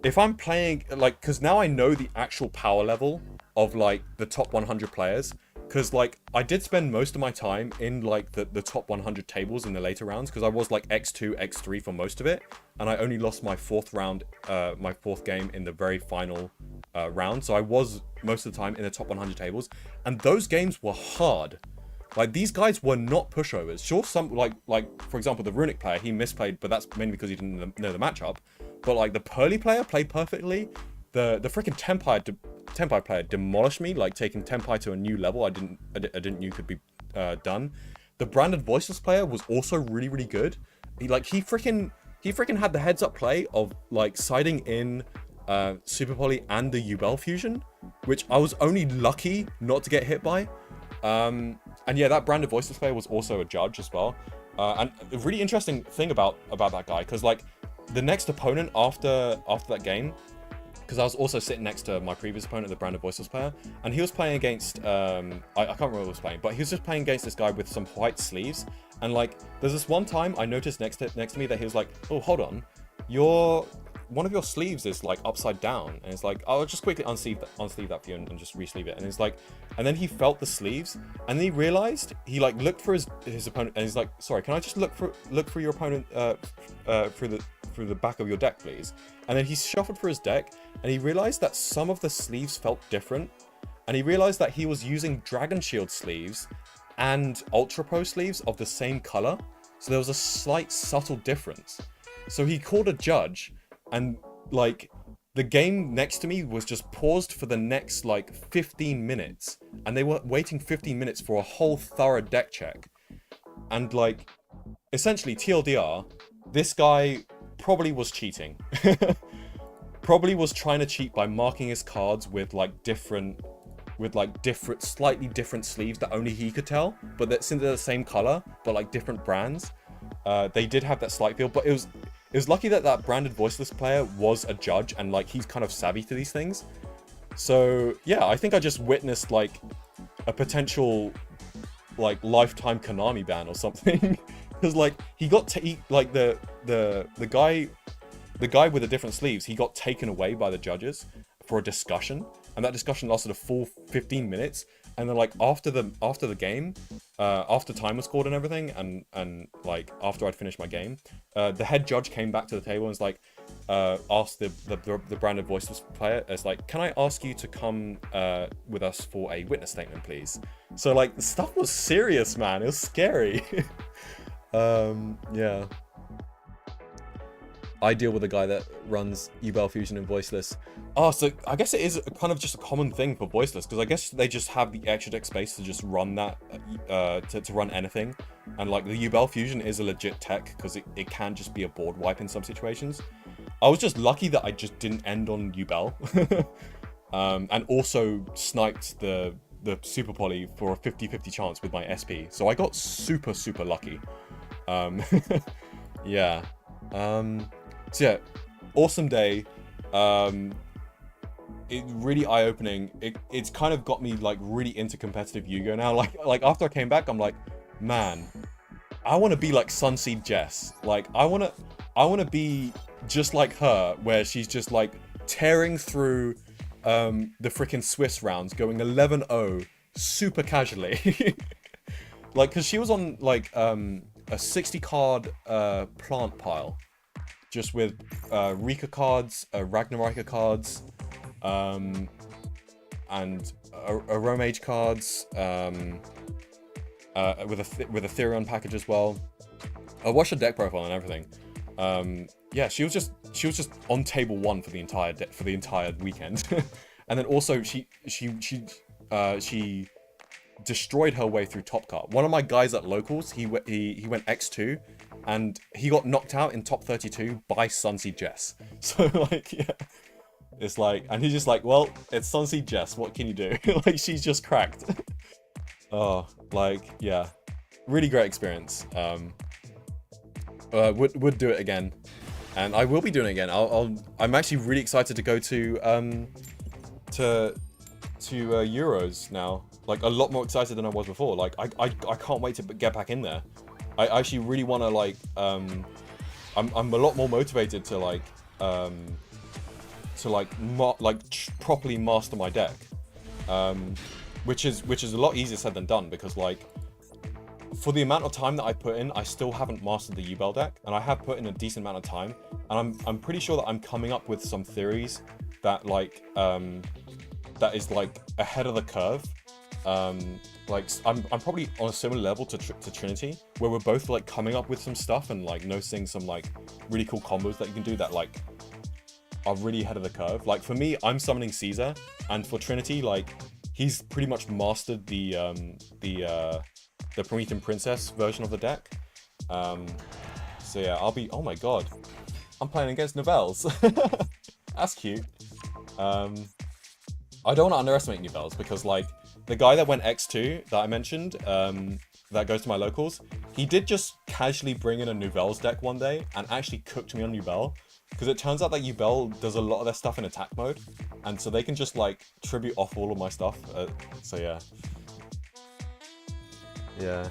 if I'm playing like, because now I know the actual power level of like the top 100 players, because like I did spend most of my time in like the top 100 tables in the later rounds, because I was like X2, X3 for most of it, and I only lost my fourth game in the very final round. So I was most of the time in the top 100 tables, and those games were hard. Like these guys were not pushovers. Sure, some like for example the Runic player, he misplayed, but that's mainly because he didn't know the matchup. But like the Pearly player played perfectly. The freaking Tenpai player demolished me, like taking Tenpai to a new level I didn't knew could be done. The Branded Voiceless player was also really, really good. He freaking had the heads up play of like siding in Super Poly and the Yubel fusion, which I was only lucky not to get hit by. And yeah, that Branded Voiceless player was also a judge as well. And a really interesting thing about that guy, because like the next opponent after that game, because I was also sitting next to my previous opponent, the Branded Voiceless player, and he was playing against, I can't remember what he was playing, but he was just playing against this guy with some white sleeves, and like, there's this one time I noticed next to me that he was like, oh, hold on, one of your sleeves is like upside down, and it's like, I'll just quickly unsleeve that for you and just re-sleeve it, and it's like, and then he felt the sleeves, and then he realized, he like looked for his opponent, and he's like, sorry, can I just look for your opponent through the back of your deck, please? And then he shuffled through his deck, and he realized that some of the sleeves felt different, and he realized that he was using Dragon Shield sleeves and Ultra Pro sleeves of the same color, so there was a slight subtle difference. So he called a judge, and like the game next to me was just paused for the next like 15 minutes, and they were waiting 15 minutes for a whole thorough deck check. And like essentially TLDR, this guy probably was cheating. Probably was trying to cheat by marking his cards with slightly different sleeves that only he could tell, but that since they're the same color but like different brands, they did have that slight feel. But it was lucky that Branded Voiceless player was a judge, and like he's kind of savvy to these things. So yeah, I think I just witnessed like a potential like lifetime Konami ban or something. Because like he got like the guy with the different sleeves, he got taken away by the judges for a discussion, and that discussion lasted a full 15 minutes. And then like after the game, after time was called and everything, and like after I'd finished my game, the head judge came back to the table and was like, ask the branded voiceless player, it's like, can I ask you to come with us for a witness statement, please? So like the stuff was serious, man. It was scary. Yeah. I deal with a guy that runs Yubel Fusion and Voiceless. Oh, so I guess it is kind of just a common thing for Voiceless, because I guess they just have the extra deck space to just run that, to run anything. And like the Yubel Fusion is a legit tech, because it can just be a board wipe in some situations. I was just lucky that I just didn't end on Yubel. And also sniped the Super Poly for a 50-50 chance with my SP. So I got super, super lucky. Yeah. So yeah, awesome day. It really eye-opening. It's kind of got me like really into competitive Yu-Gi-Oh now. Like after I came back, I'm like, man, I want to be like Sunseed Jess. Like I want to be just like her, where she's just like tearing through the freaking Swiss rounds, going 11-0 super casually. Like, cause she was on like a 60 card plant pile, just with Rika cards, Ragnarika cards, and Romage cards, with a Therion package as well. I watched her deck profile and everything. Yeah, she was just on table 1 for the entire weekend. And then also she destroyed her way through top card. One of my guys at locals, he went X2, and he got knocked out in top 32 by Sunseed Jess. So like, yeah, it's like, and he's just like, well, it's Sunseed Jess, what can you do? Like, she's just cracked. Oh, like, yeah, really great experience. Would do it again, and I will be doing it again. I'm actually really excited to go to Euros now. Like, a lot more excited than I was before. Like, I can't wait to get back in there. I actually really want to, like, I'm a lot more motivated to, like, properly master my deck. Which is a lot easier said than done, because, like, for the amount of time that I put in, I still haven't mastered the Yubel deck, and I have put in a decent amount of time, and I'm pretty sure that I'm coming up with some theories that, like, that is, like, ahead of the curve. Like, I'm probably on a similar level to Trinity, where we're both like coming up with some stuff and like noticing some like really cool combos that you can do that like are really ahead of the curve. Like, for me, I'm summoning Caesar, and for Trinity, like, he's pretty much mastered the Promethean Princess version of the deck. So yeah, I'll be, oh my god, I'm playing against Novels. That's cute. I don't want to underestimate Novels, because like the guy that went X2 that I mentioned, that goes to my locals, he did just casually bring in a Novels deck one day and actually cooked me on Yubel, because it turns out that Yubel does a lot of their stuff in attack mode, and so they can just like tribute off all of my stuff. So yeah. Yeah.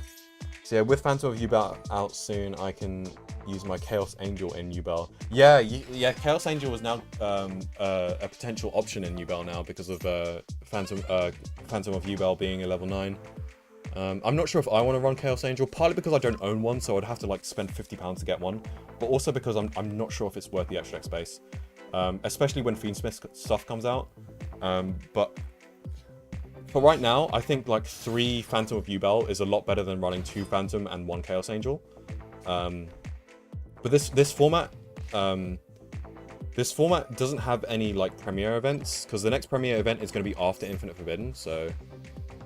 So yeah, with Phantom of Yubel out soon, I can use my Chaos Angel in Yubel. Yeah, yeah, Chaos Angel is now a potential option in Yubel now, because of Phantom of Yubel being a level 9. I'm not sure if I want to run Chaos Angel, partly because I don't own one, so I'd have to like spend £50 to get one, but also because I'm not sure if it's worth the extra deck space, especially when Fiendsmith stuff comes out. But for right now, I think like 3 Phantom of Yubel is a lot better than running 2 Phantom and 1 Chaos Angel. But this format doesn't have any like premiere events, because the next premiere event is going to be after Infinite Forbidden. So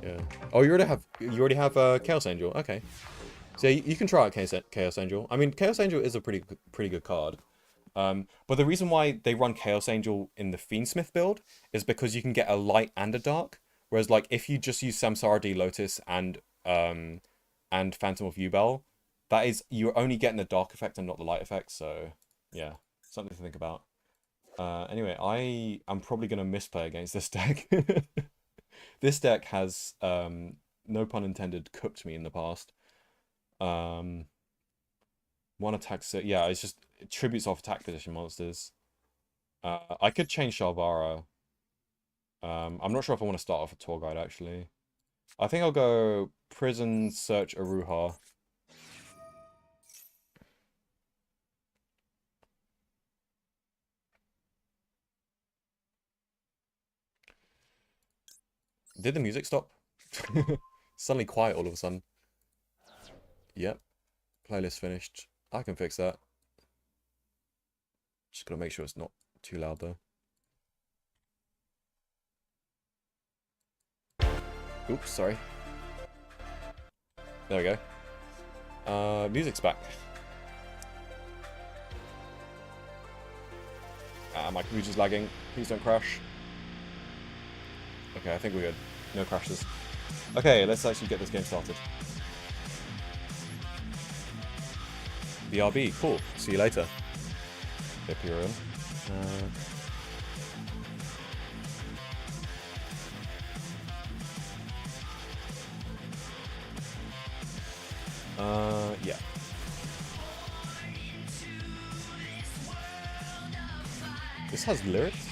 yeah. Oh, you already have Chaos Angel. Okay. So yeah, you can try out Chaos Angel. I mean, Chaos Angel is a pretty good card. But the reason why they run Chaos Angel in the Fiendsmith build is because you can get a light and a dark. Whereas like if you just use Samsara D Lotus and Phantom of Yubel, that is, you're only getting the dark effect and not the light effect. So yeah, something to think about. Anyway, I am probably gonna misplay against this deck. This deck has, no pun intended, cooked me in the past. One attack, so yeah, it's just, it tributes off attack position monsters. I could change Shalvara. I'm not sure if I want to start off a tour guide, actually. I think I'll go Prison, Search, Aruha. Did the music stop? Suddenly quiet all of a sudden. Yep. Playlist finished. I can fix that. Just gotta make sure it's not too loud though. Oops, sorry. There we go. Music's back. My computer's lagging. Please don't crash. Okay, I think we're good. No crashes. Okay, let's actually get this game started. BRB, cool. See you later. Yep, you're in. Yeah. This has lyrics?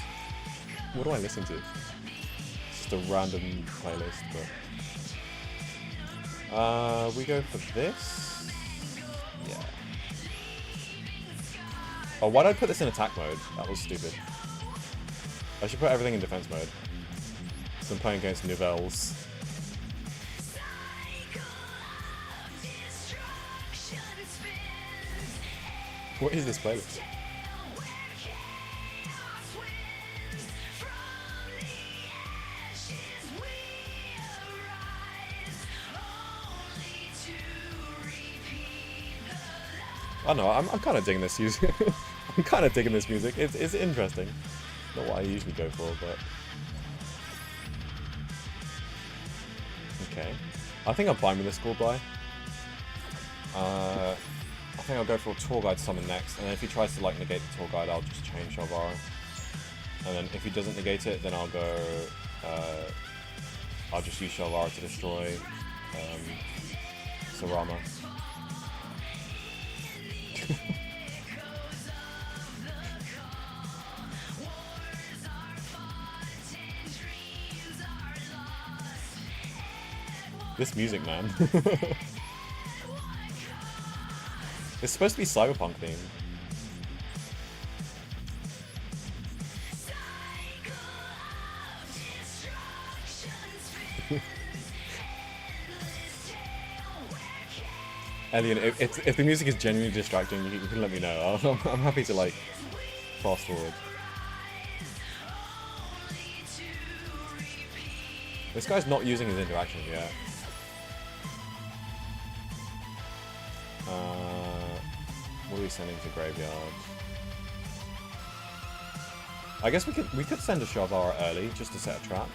What do I listen to? It's just a random playlist, but... we go for this? Yeah. Oh, why did I put this in attack mode? That was stupid. I should put everything in defense mode. So I'm playing against Yubels. What is this playlist? I don't know, I'm kind of digging this music. I'm kind of digging this music. It's interesting. Not what I usually go for, but... Okay. I think I'm fine with this school buy. I think I'll go for a tour guide summon next, and then if he tries to like negate the tour guide, I'll just chain Shalvara. And then if he doesn't negate it, then I'll go... I'll just use Shalvara to destroy Sarama. This music, man. It's supposed to be cyberpunk themed. Alien, if the music is genuinely distracting, you can let me know. I'm happy to like fast forward. This guy's not using his interaction yet. What are we sending to graveyard? I guess we could send a Shalvara early just to set a trap.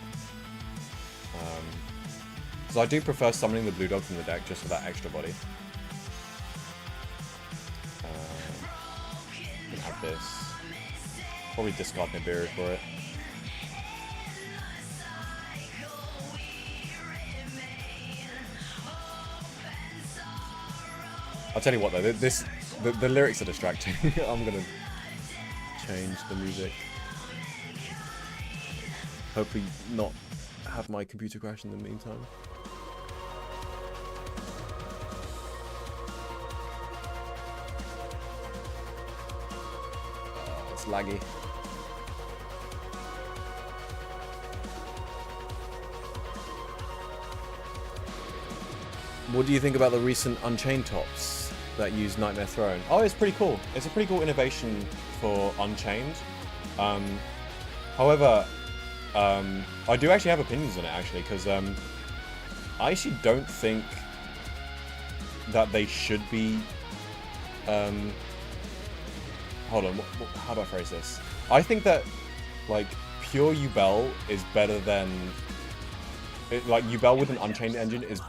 Because I do prefer summoning the blue dog from the deck just for that extra body. Can have this. Probably discard Nibiru for it. I'll tell you what though, the lyrics are distracting. I'm gonna change the music. Hopefully not have my computer crash in the meantime. It's laggy. What do you think about the recent Unchained tops that use Nightmare Throne? Oh, it's pretty cool. It's a pretty cool innovation for Unchained. However, I do actually have opinions on it, actually, because I actually don't think that they should be... hold on, how do I phrase this? I think that, like, pure Yubel is better than... like, Yubel with an Unchained engine is...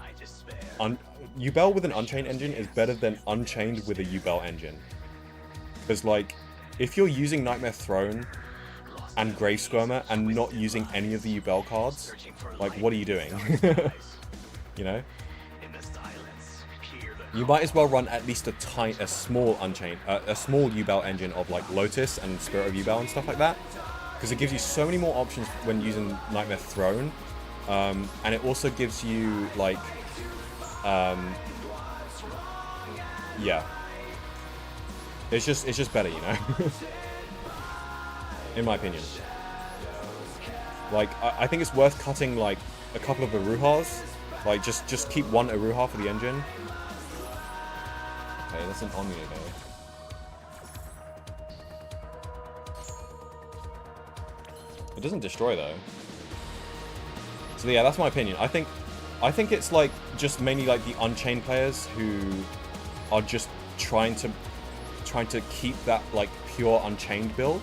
Yubel with an Unchained engine is better than Unchained with a Yubel engine. Because, like, if you're using Nightmare Throne and Grave Skirmer and not using any of the Yubel cards, like, what are you doing? You know? You might as well run at least a small Unchained, a small Yubel engine of, like, Lotus and Spirit of Yubel and stuff like that. Because it gives you so many more options when using Nightmare Throne. And it also gives you, like... yeah. It's just better, you know? In my opinion. Like, I think it's worth cutting, like, a couple of Aruhas. Like, just keep one Aruha for the engine. Okay, that's an Omni though. It doesn't destroy though. So yeah, that's my opinion. I think it's like just mainly like the Unchained players who are just trying to keep that like pure Unchained build,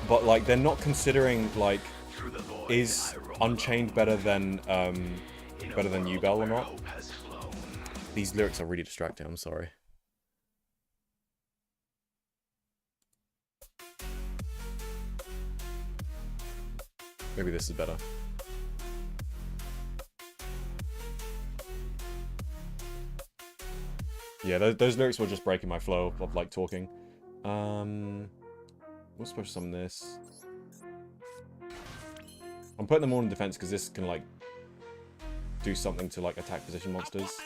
but like they're not considering like, is Unchained better than Yubel or not? These lyrics are really distracting. I'm sorry. Maybe this is better. Yeah, those lyrics were just breaking my flow of like talking. We'll push some of this. I'm putting them all in defense because this can like do something to like attack position monsters.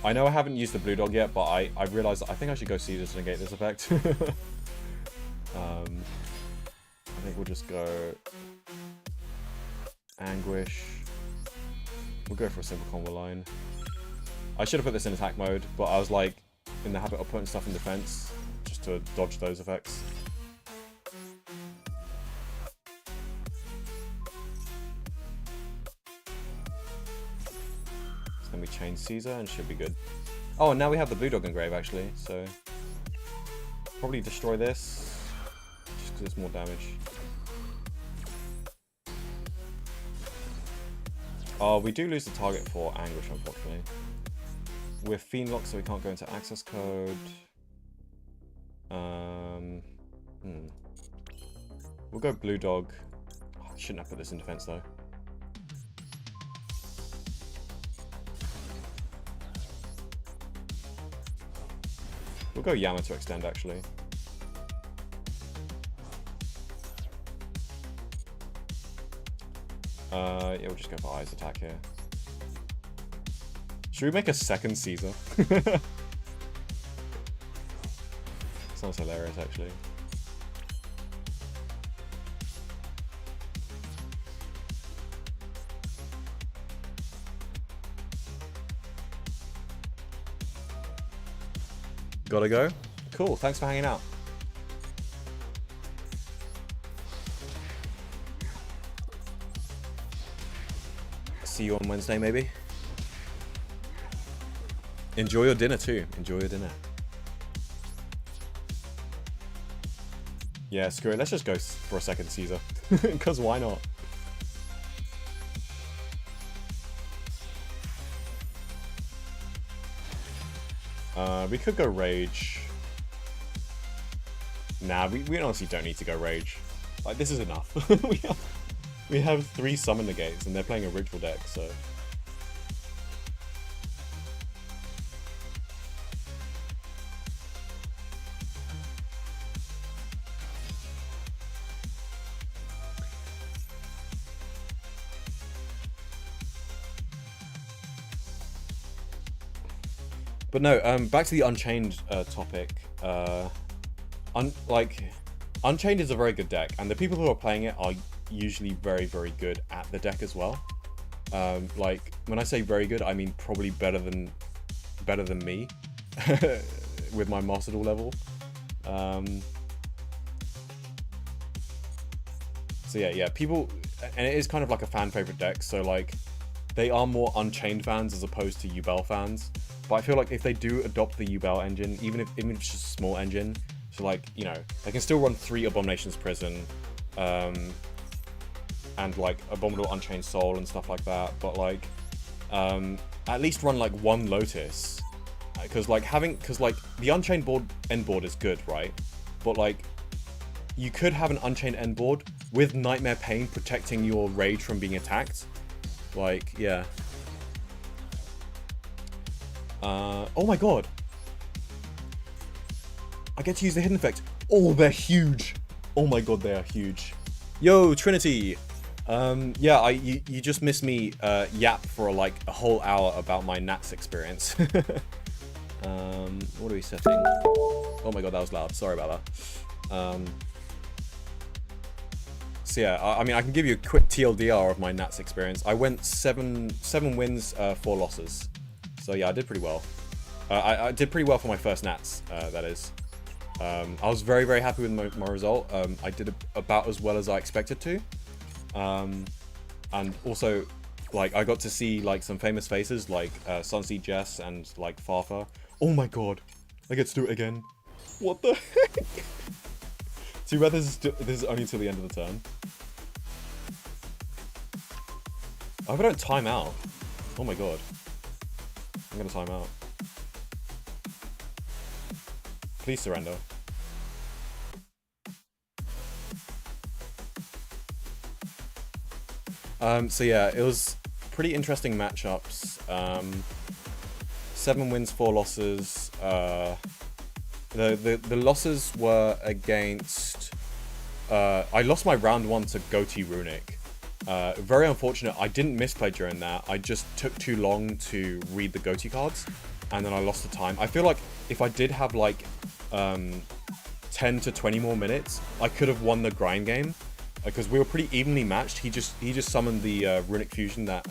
I know I haven't used the blue dog yet, but I realized that I think I should go Caesar to negate this effect. I think we'll just go Anguish. We'll go for a simple combo line. I should have put this in attack mode, but I was like in the habit of putting stuff in defense just to dodge those effects. So then we chain Caesar and should be good. Oh, and now we have the blue dog engrave actually, so probably destroy this just because it's more damage. Oh, we do lose the target for Anguish, unfortunately. We're Fiendlocked, so we can't go into access code. We'll go Blue Dog. Oh, I shouldn't have put this in defense, though. We'll go Yama to extend, actually. Yeah, we'll just go for Eyes attack here. Should we make a second Caesar? Sounds hilarious, actually. Gotta go? Cool, thanks for hanging out. See you on Wednesday, maybe. Enjoy your dinner too. Enjoy your dinner. Yeah, screw it. Let's just go for a second Caesar. Because why not? We could go Rage. Nah, we honestly don't need to go Rage. Like, this is enough. We have 3 summon negates and they're playing a ritual deck, so. But no, back to the Unchained topic. Unchained is a very good deck, and the people who are playing it are usually very, very good at the deck as well. Like, when I say very good, I mean probably better than me with my Master Duel level. So yeah, people, and it is kind of like a fan favorite deck. So like, they are more Unchained fans as opposed to Yubel fans. But I feel like if they do adopt the Yubel engine, even if it's just a small engine, so like, you know, they can still run 3 Abominations Prison, and like Abominable Unchained Soul and stuff like that. But like, at least run like 1 Lotus, because like the Unchained end board is good, right? But like, you could have an Unchained end board with Nightmare Pain protecting your Rage from being attacked. Like, yeah. Oh my god. I get to use the hidden effect. Oh, they're huge. Oh my god, they are huge. Yo, Trinity. Yeah, you just missed me yap for like a whole hour about my Nats experience. What are we setting? Oh my god, that was loud. Sorry about that. So yeah, I mean, I can give you a quick TLDR of my Nats experience. I went seven wins, 4 losses. So yeah, I did pretty well. I did pretty well for my first Nats, that is. I was very, very happy with my result. I did about as well as I expected to. And also, like, I got to see, like, some famous faces, like, Sunseed Jess and, like, Farfa. Oh my god. I get to do it again. What the heck? Too bad this is only until the end of the turn. I hope I don't time out. Oh my god. I'm gonna time out. Please surrender. So yeah, it was pretty interesting matchups. 7 wins, 4 losses. The losses were against... I lost my round 1 to Goatee Runic. Very unfortunate. I didn't misplay during that. I just took too long to read the Goatee cards, and then I lost the time. I feel like if I did have like 10 to 20 more minutes, I could have won the grind game, because we were pretty evenly matched. He just summoned the Runic Fusion that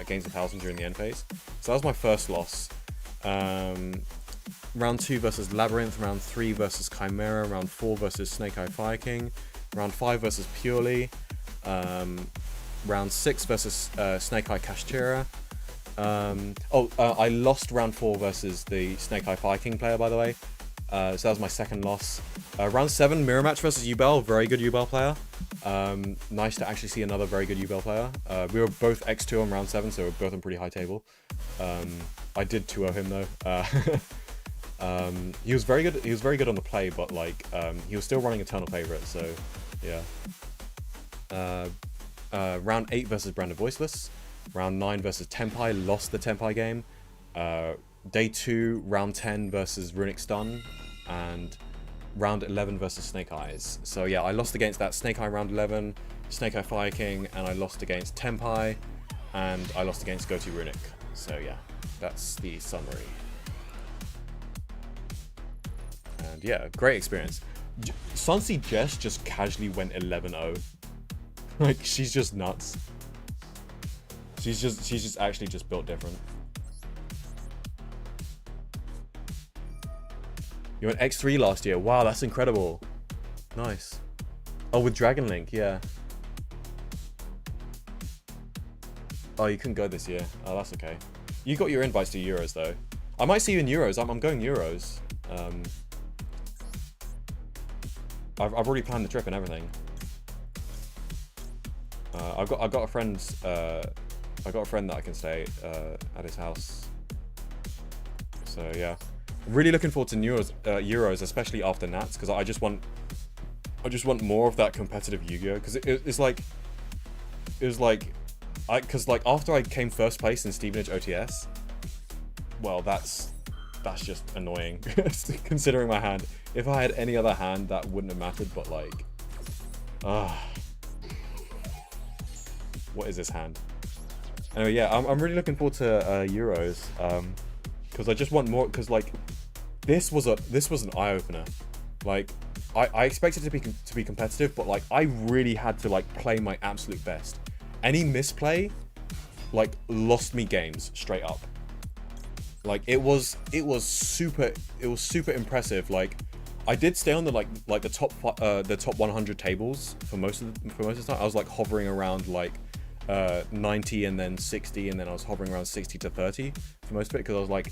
gains 1,000 during the end phase. So that was my first loss. Round 2 versus Labyrinth, round 3 versus Chimera, round 4 versus Snake Eye Fire King, round 5 versus Purely, round 6 versus Snake Eye Kashtira. I lost round 4 versus the Snake Eye Fire King player, by the way. So that was my second loss. Round 7, mirror match versus Yubel, very good Yubel player. Nice to actually see another very good Yubel player. We were both X2 on round 7, so we're both on pretty high table. I did 2-0 him though. He was very good. He was very good on the play, but like he was still running Eternal Favorite. So yeah. Round 8 versus Brandon Voiceless. Round 9 versus Tenpai. Lost the Tenpai game. Day 2, round 10 versus Runic Stun, and round 11 versus Snake Eyes. So yeah, I lost against that Snake Eye round 11, Snake Eye Fire King, and I lost against Tenpai, and I lost against Goatee Runic. So yeah, that's the summary. And yeah, great experience. Sunseed Jess just casually went 11-0. Like, she's just nuts. She's just actually just built different. You went X3 last year. Wow, that's incredible. Nice. Oh, with Dragon Link, yeah. Oh, you couldn't go this year. Oh, that's okay. You got your invites to Euros, though. I might see you in Euros. I'm going Euros. I've already planned the trip and everything. I've got a friend. I got a friend that I can stay at his house. So yeah. Really looking forward to Euros, especially after Nats, because I just want more of that competitive Yu-Gi-Oh! Because it was like, after I came first place in Stevenage OTS, well, that's just annoying considering my hand. If I had any other hand, that wouldn't have mattered. But like, what is this hand? Anyway, yeah, I'm really looking forward to Euros, because I just want more. Because like, this was an eye opener. Like, I expected it to be competitive, but like, I really had to like play my absolute best. Any misplay, like, lost me games straight up. Like, it was super impressive. Like, I did stay on the the top 100 tables for most of the time. I was like hovering around like 90 and then 60, and then I was hovering around 60 to 30 for most of it, because I was like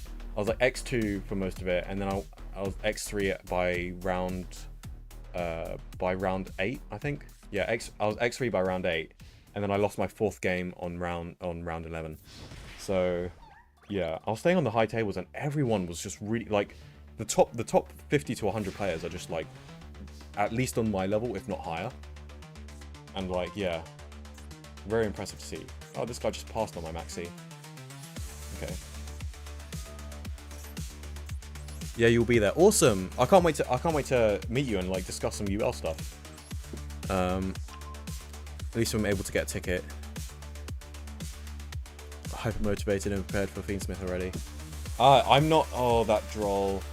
X2 for most of it, and then I was X3 by round 8, I think. Yeah, I was X3 by round 8, and then I lost my 4th game on round 11. So yeah, I was staying on the high tables, and everyone was just really like, the top 50 to 100 players are just like at least on my level, if not higher. And like, yeah, very impressive to see. Oh, this guy just passed on my maxi. Okay. Yeah, you'll be there. Awesome. I can't wait to meet you and like discuss some UL stuff. At least I'm able to get a ticket. Hyper motivated and prepared for Fiendsmith already. I'm not. Oh, that droll.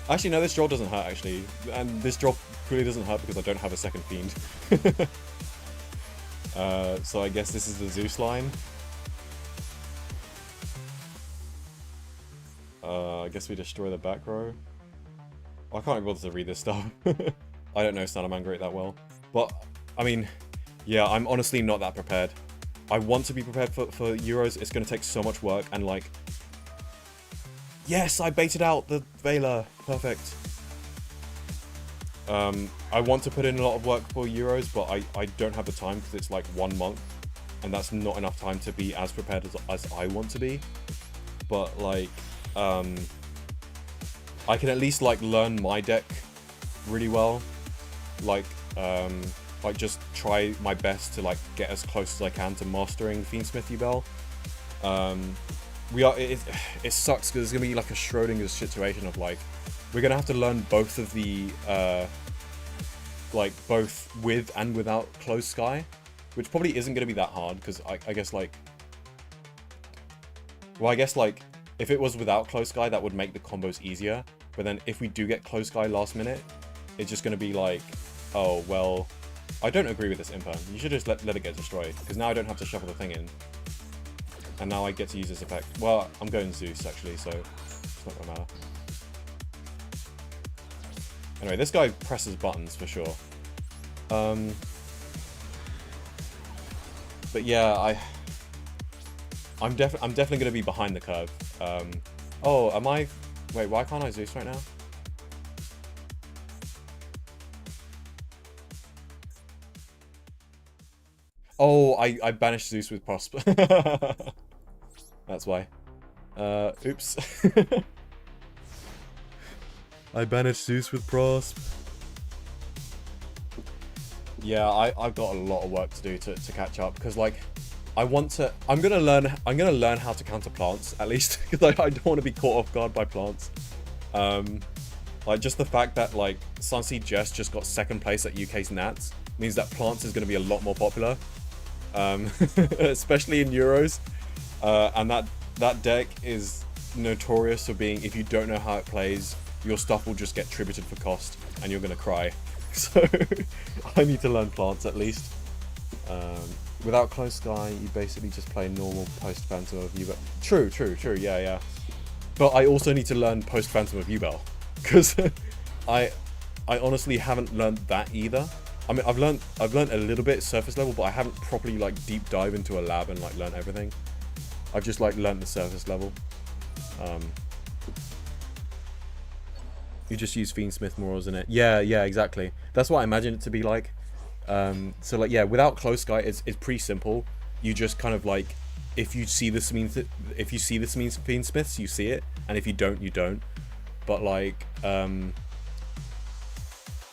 Actually, no, this draw doesn't hurt, actually. And this draw really doesn't hurt because I don't have a second Fiend. So I guess this is the Zeus line. I guess we destroy the back row. I can't be bothered to read this stuff. I don't know Salaman Great that well. But, I mean, yeah, I'm honestly not that prepared. I want to be prepared for Euros. It's going to take so much work and, like... Yes, I baited out the Veiler. Perfect. I want to put in a lot of work for Euros, but I don't have the time because it's like 1 month. And that's not enough time to be as prepared as I want to be. But, like... I can at least like learn my deck really well, like just try my best to like get as close as I can to mastering Fiendsmith Yubel. It sucks because it's gonna be like a Schrodinger's situation of like we're gonna have to learn both of the like both with and without Closed Sky, which probably isn't gonna be that hard because I guess like if it was without Closed Sky, that would make the combos easier. But then if we do get Closed Sky last minute, it's just going to be like, oh, well, I don't agree with this Imperm. You should just let it get destroyed. Because now I don't have to shuffle the thing in. And now I get to use this effect. Well, I'm going Zeus, actually, so it's not going to matter. Anyway, this guy presses buttons for sure. But yeah, I'm definitely going to be behind the curve. Oh, am I... Wait, why can't I Zeus right now? Oh, I banished Zeus with Prosp. That's why. Oops. I banished Zeus with Prosp. Yeah, I've got a lot of work to do to catch up because like I'm gonna learn how to counter plants at least because I don't want to be caught off guard by plants. Like just the fact that like Sunseed Jess just got second place at UK's Nats means that plants is gonna be a lot more popular, especially in Euros. And that deck is notorious for being, if you don't know how it plays, your stuff will just get tributed for cost and you're gonna cry. So I need to learn plants at least. Without Closed Sky, you basically just play normal post Phantom of Yubel. True, yeah. But I also need to learn post Phantom of Yubel because I honestly haven't learned that either. I mean, I've learned a little bit surface level, but I haven't properly like deep dive into a lab and like learn everything. I've just like learned the surface level. You just use Fiendsmith more, isn't it? Yeah, exactly. That's what I imagine it to be like. So like yeah, without Closed Sky, it's pretty simple. You just kind of like, if you see this means Fiendsmiths, you see it, and if you don't, you don't. But like, I'm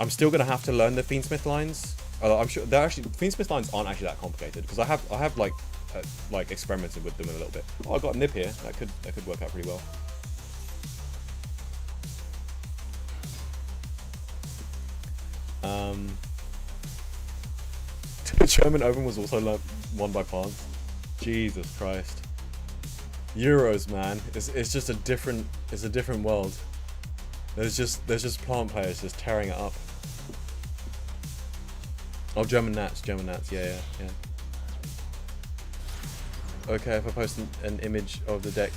still gonna have to learn the Fiendsmith lines. I'm sure they're actually Fiendsmith lines aren't actually that complicated because I have like experimented with them a little bit. Oh, I got a nib here. That could work out pretty well. The German Open was also won by plants. Jesus Christ. Euros, man. It's just a different world. There's just plant players just tearing it up. Oh, German Nats, yeah. Okay, if I post an image of the deck,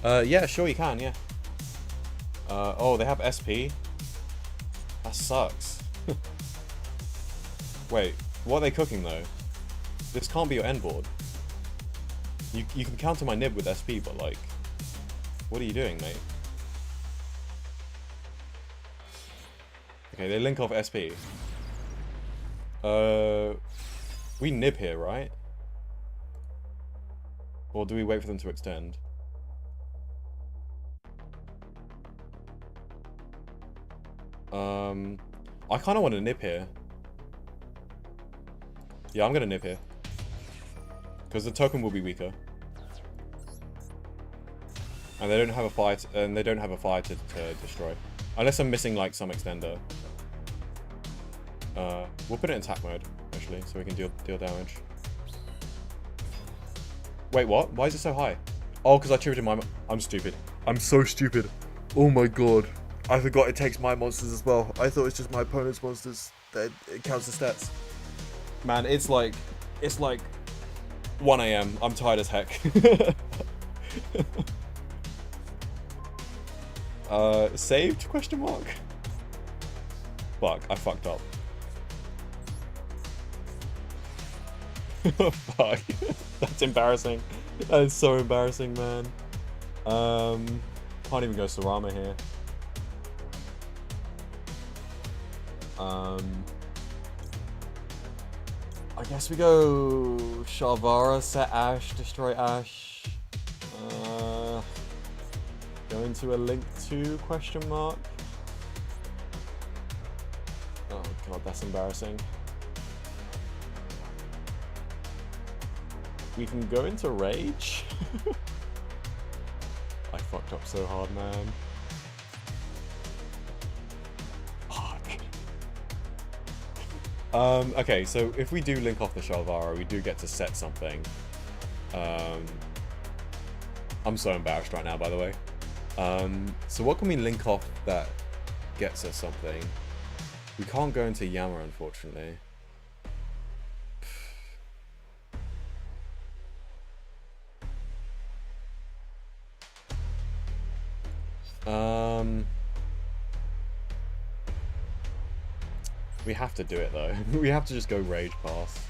yeah, sure you can, yeah. Oh, they have SP. That sucks. Wait, what are they cooking though? This can't be your end board. You can counter my nib with SP, but like, what are you doing, mate? Okay, they link off SP. We nib here, right? Or do we wait for them to extend? I kind of want to nib here. Yeah, I'm gonna nib here. Because the token will be weaker. And they don't have a fire to destroy. Unless I'm missing like some extender. We'll put it in attack mode, actually, so we can deal damage. Wait, what? Why is it so high? Oh, because I tripped in my... I'm stupid. I'm so stupid. Oh my god. I forgot it takes my monsters as well. I thought it's just my opponent's monsters. That it counts the stats. Man, it's like 1 AM. I'm tired as heck. Saved? Question mark? Fuck, I fucked up. Fuck. That's embarrassing. That is so embarrassing, man. Can't even go Sarama here. I guess we go Shalvara, set Ash, destroy Ash. Go into a Link 2 question mark. Oh god, that's embarrassing. We can go into Rage. I fucked up so hard, man. Okay, so if we do link off the Shalvara, we do get to set something. I'm so embarrassed right now, by the way. So what can we link off that gets us something? We can't go into Yama, unfortunately. We have to do it though. We have to just go Rage Pass.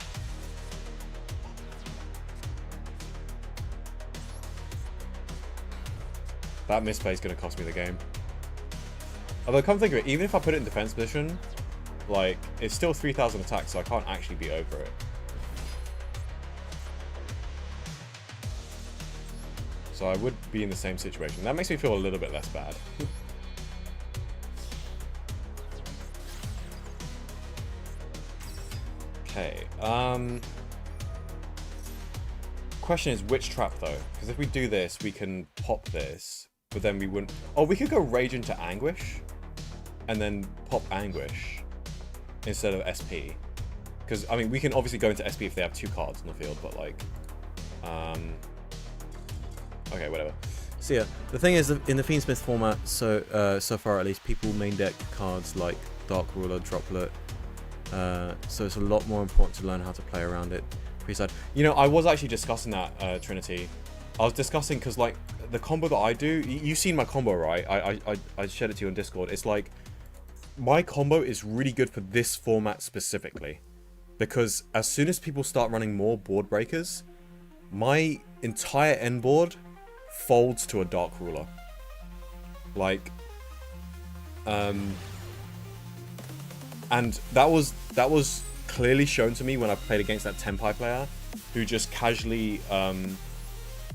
That misplay is going to cost me the game. Although, come think of it, even if I put it in defense position, like, it's still 3,000 attack, so I can't actually be over it. So I would be in the same situation. That makes me feel a little bit less bad. Okay, question is which trap though? Because if we do this, we can pop this, but then we wouldn't... Oh, we could go Rage into Anguish, and then pop Anguish instead of SP. Because, I mean, we can obviously go into SP if they have 2 cards on the field, but like... Okay, whatever. So yeah, the thing is, in the Fiendsmith format, so far at least, people main deck cards like Dark Ruler, Droplet, so it's a lot more important to learn how to play around it pre-side. You know, I was actually discussing that, Trinity. I was discussing because, like, the combo that I do, you've seen my combo, right? I shared it to you on Discord. It's like, my combo is really good for this format specifically. Because as soon as people start running more board breakers, my entire end board folds to a Dark Ruler. Like, and that was clearly shown to me when I played against that Tenpai player who just casually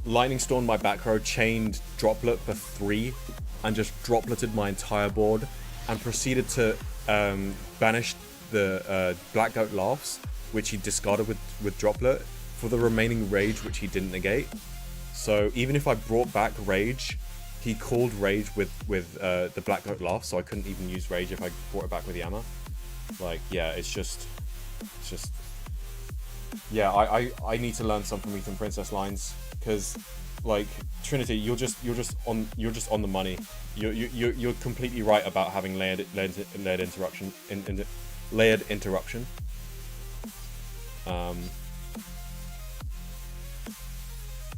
Lightning Stormed my back row, chained Droplet for 3 and just dropleted my entire board and proceeded to banish the Black Goat Laughs, which he discarded with Droplet, for the remaining Rage, which he didn't negate. So even if I brought back Rage, he called Rage with the Black Goat Laugh, so I couldn't even use Rage if I brought it back with Yama. Like, yeah, it's just yeah, I need to learn some from Ethan Princess lines, because like Trinity, you're just on the money. You're completely right about having layered interruption.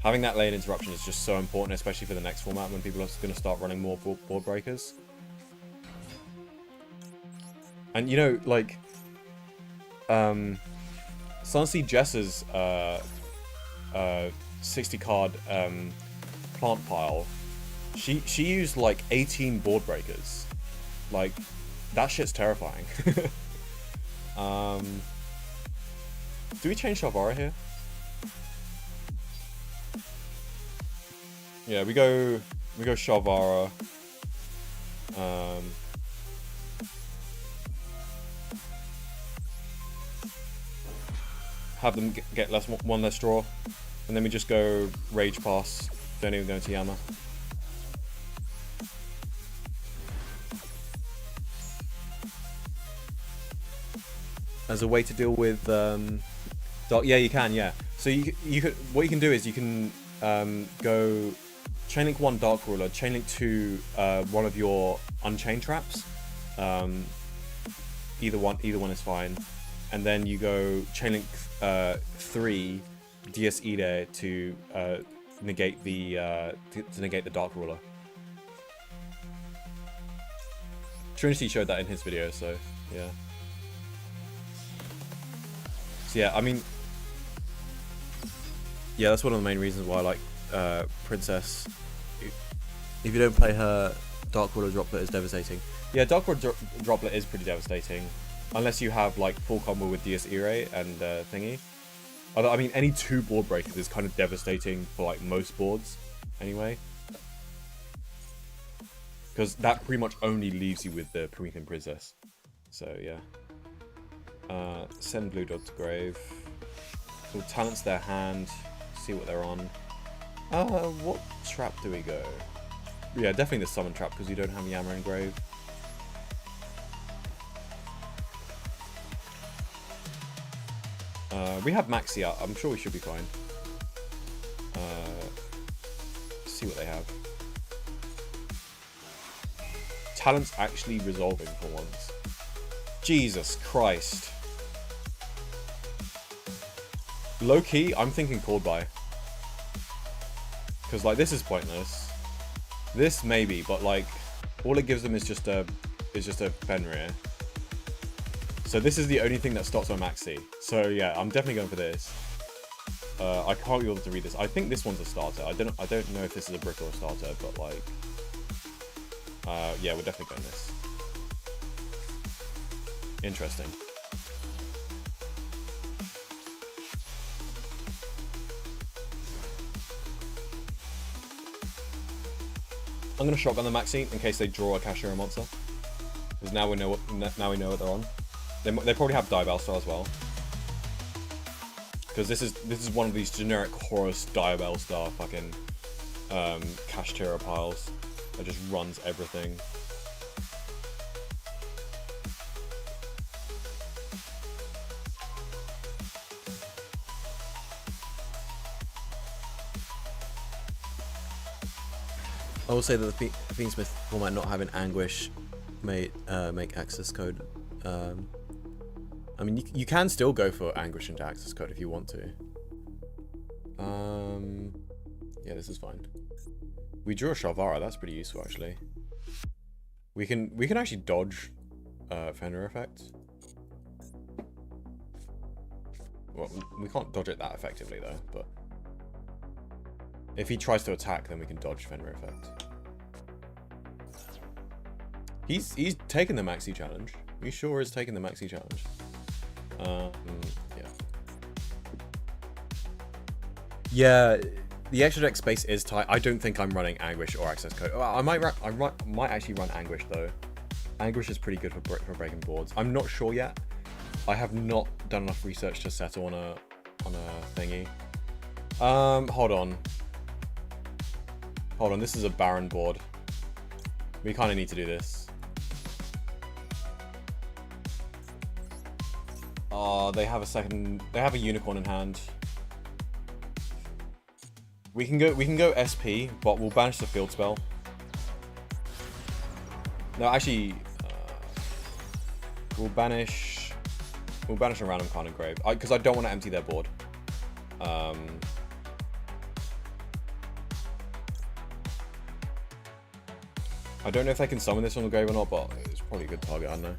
Having that layered interruption is just so important, especially for the next format when people are going to start running more board breakers. And you know, like, Sunsea Jess's 60 card plant pile, she used like 18 board breakers. Like, that shit's terrifying. Do we change Shalvara here? Yeah, we go Shalvara. Have them get one less draw, and then we just go Rage Pass. Don't even go into Yama. As a way to deal with dark, yeah, you can, yeah. So you could, what you can do is you can go Chainlink 1 Dark Ruler, Chainlink 2 one of your Unchained traps. Either one is fine. And then you go Chainlink 3 Dies Irae to negate the Dark Ruler. Trinity showed that in his video, so yeah. So yeah, I mean, yeah, that's one of the main reasons why I like Princess. If you don't play her, Dark Ruler Droplet is devastating. Yeah, Dark Ruler Droplet is pretty devastating. Unless you have like full combo with Dies Irae and thingy. Although, I mean, any 2 board breakers is kind of devastating for like most boards anyway. Because that pretty much only leaves you with the Promethean Princess. So yeah. Send blue dot to grave. So talents their hand. See what they're on. What trap do we go? Yeah, definitely the summon trap because you don't have Yammer and grave. We have Maxi out. I'm sure we should be fine. See what they have. Talent's actually resolving for once. Jesus Christ. Low key, I'm thinking chord buy. Because like this is pointless. This maybe, but like all it gives them is just a Fenrir. So this is the only thing that stops my Maxi. So yeah, I'm definitely going for this. I can't be able to read this. I think this one's a starter. I don't know if this is a brick or a starter, but like yeah, we're definitely going this. Interesting. I'm gonna shotgun the Maxi in case they draw a Kashira monster. Because now we know what they're on. They probably have Dive Bellstar as well. Because this is one of these generic Horus Dive Bellstar fucking Kashtira piles that just runs everything. I will say that the Fiendsmith format not having Anguish make access code. I mean, you can still go for Anguish into access code if you want to. Yeah, this is fine. We drew a Shalvara. That's pretty useful, actually. We can actually dodge Fenrir effect. Well, we can't dodge it that effectively though. But if he tries to attack, then we can dodge Fenrir effect. He's taken the Maxi challenge. He sure is taking the Maxi challenge. Yeah. Yeah, the extra deck space is tight. I don't think I'm running Anguish or access code. I might actually run Anguish though. Anguish is pretty good for breaking boards. I'm not sure yet. I have not done enough research to settle on a thingy. Hold on. This is a Baron board. We kind of need to do this. They have a unicorn in hand. We can go SP, but we'll banish the field spell. No, actually, we'll banish a random card in grave because I don't want to empty their board. I don't know if they can summon this on the grave or not, but it's probably a good target. I don't know.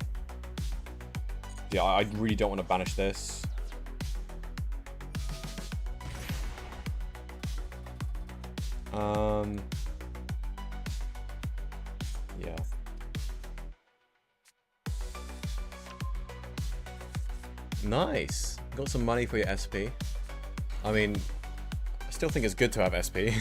Yeah, I really don't want to banish this. Yeah. Nice. Got some money for your SP. I mean, I still think it's good to have SP.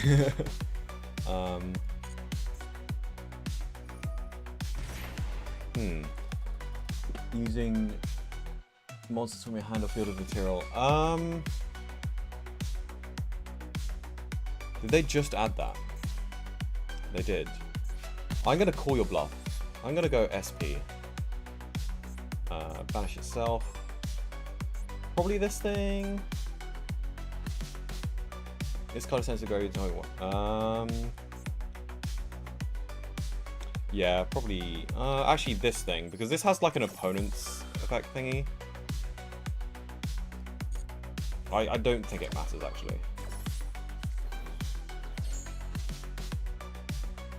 Using monsters from your hand or field of material. Did they just add that? They did. I'm gonna call your bluff. I'm gonna go SP. Banish itself. Probably this thing. It's color sensitive go yeah, probably actually this thing, because this has like an opponent's effect thingy. I don't think it matters actually.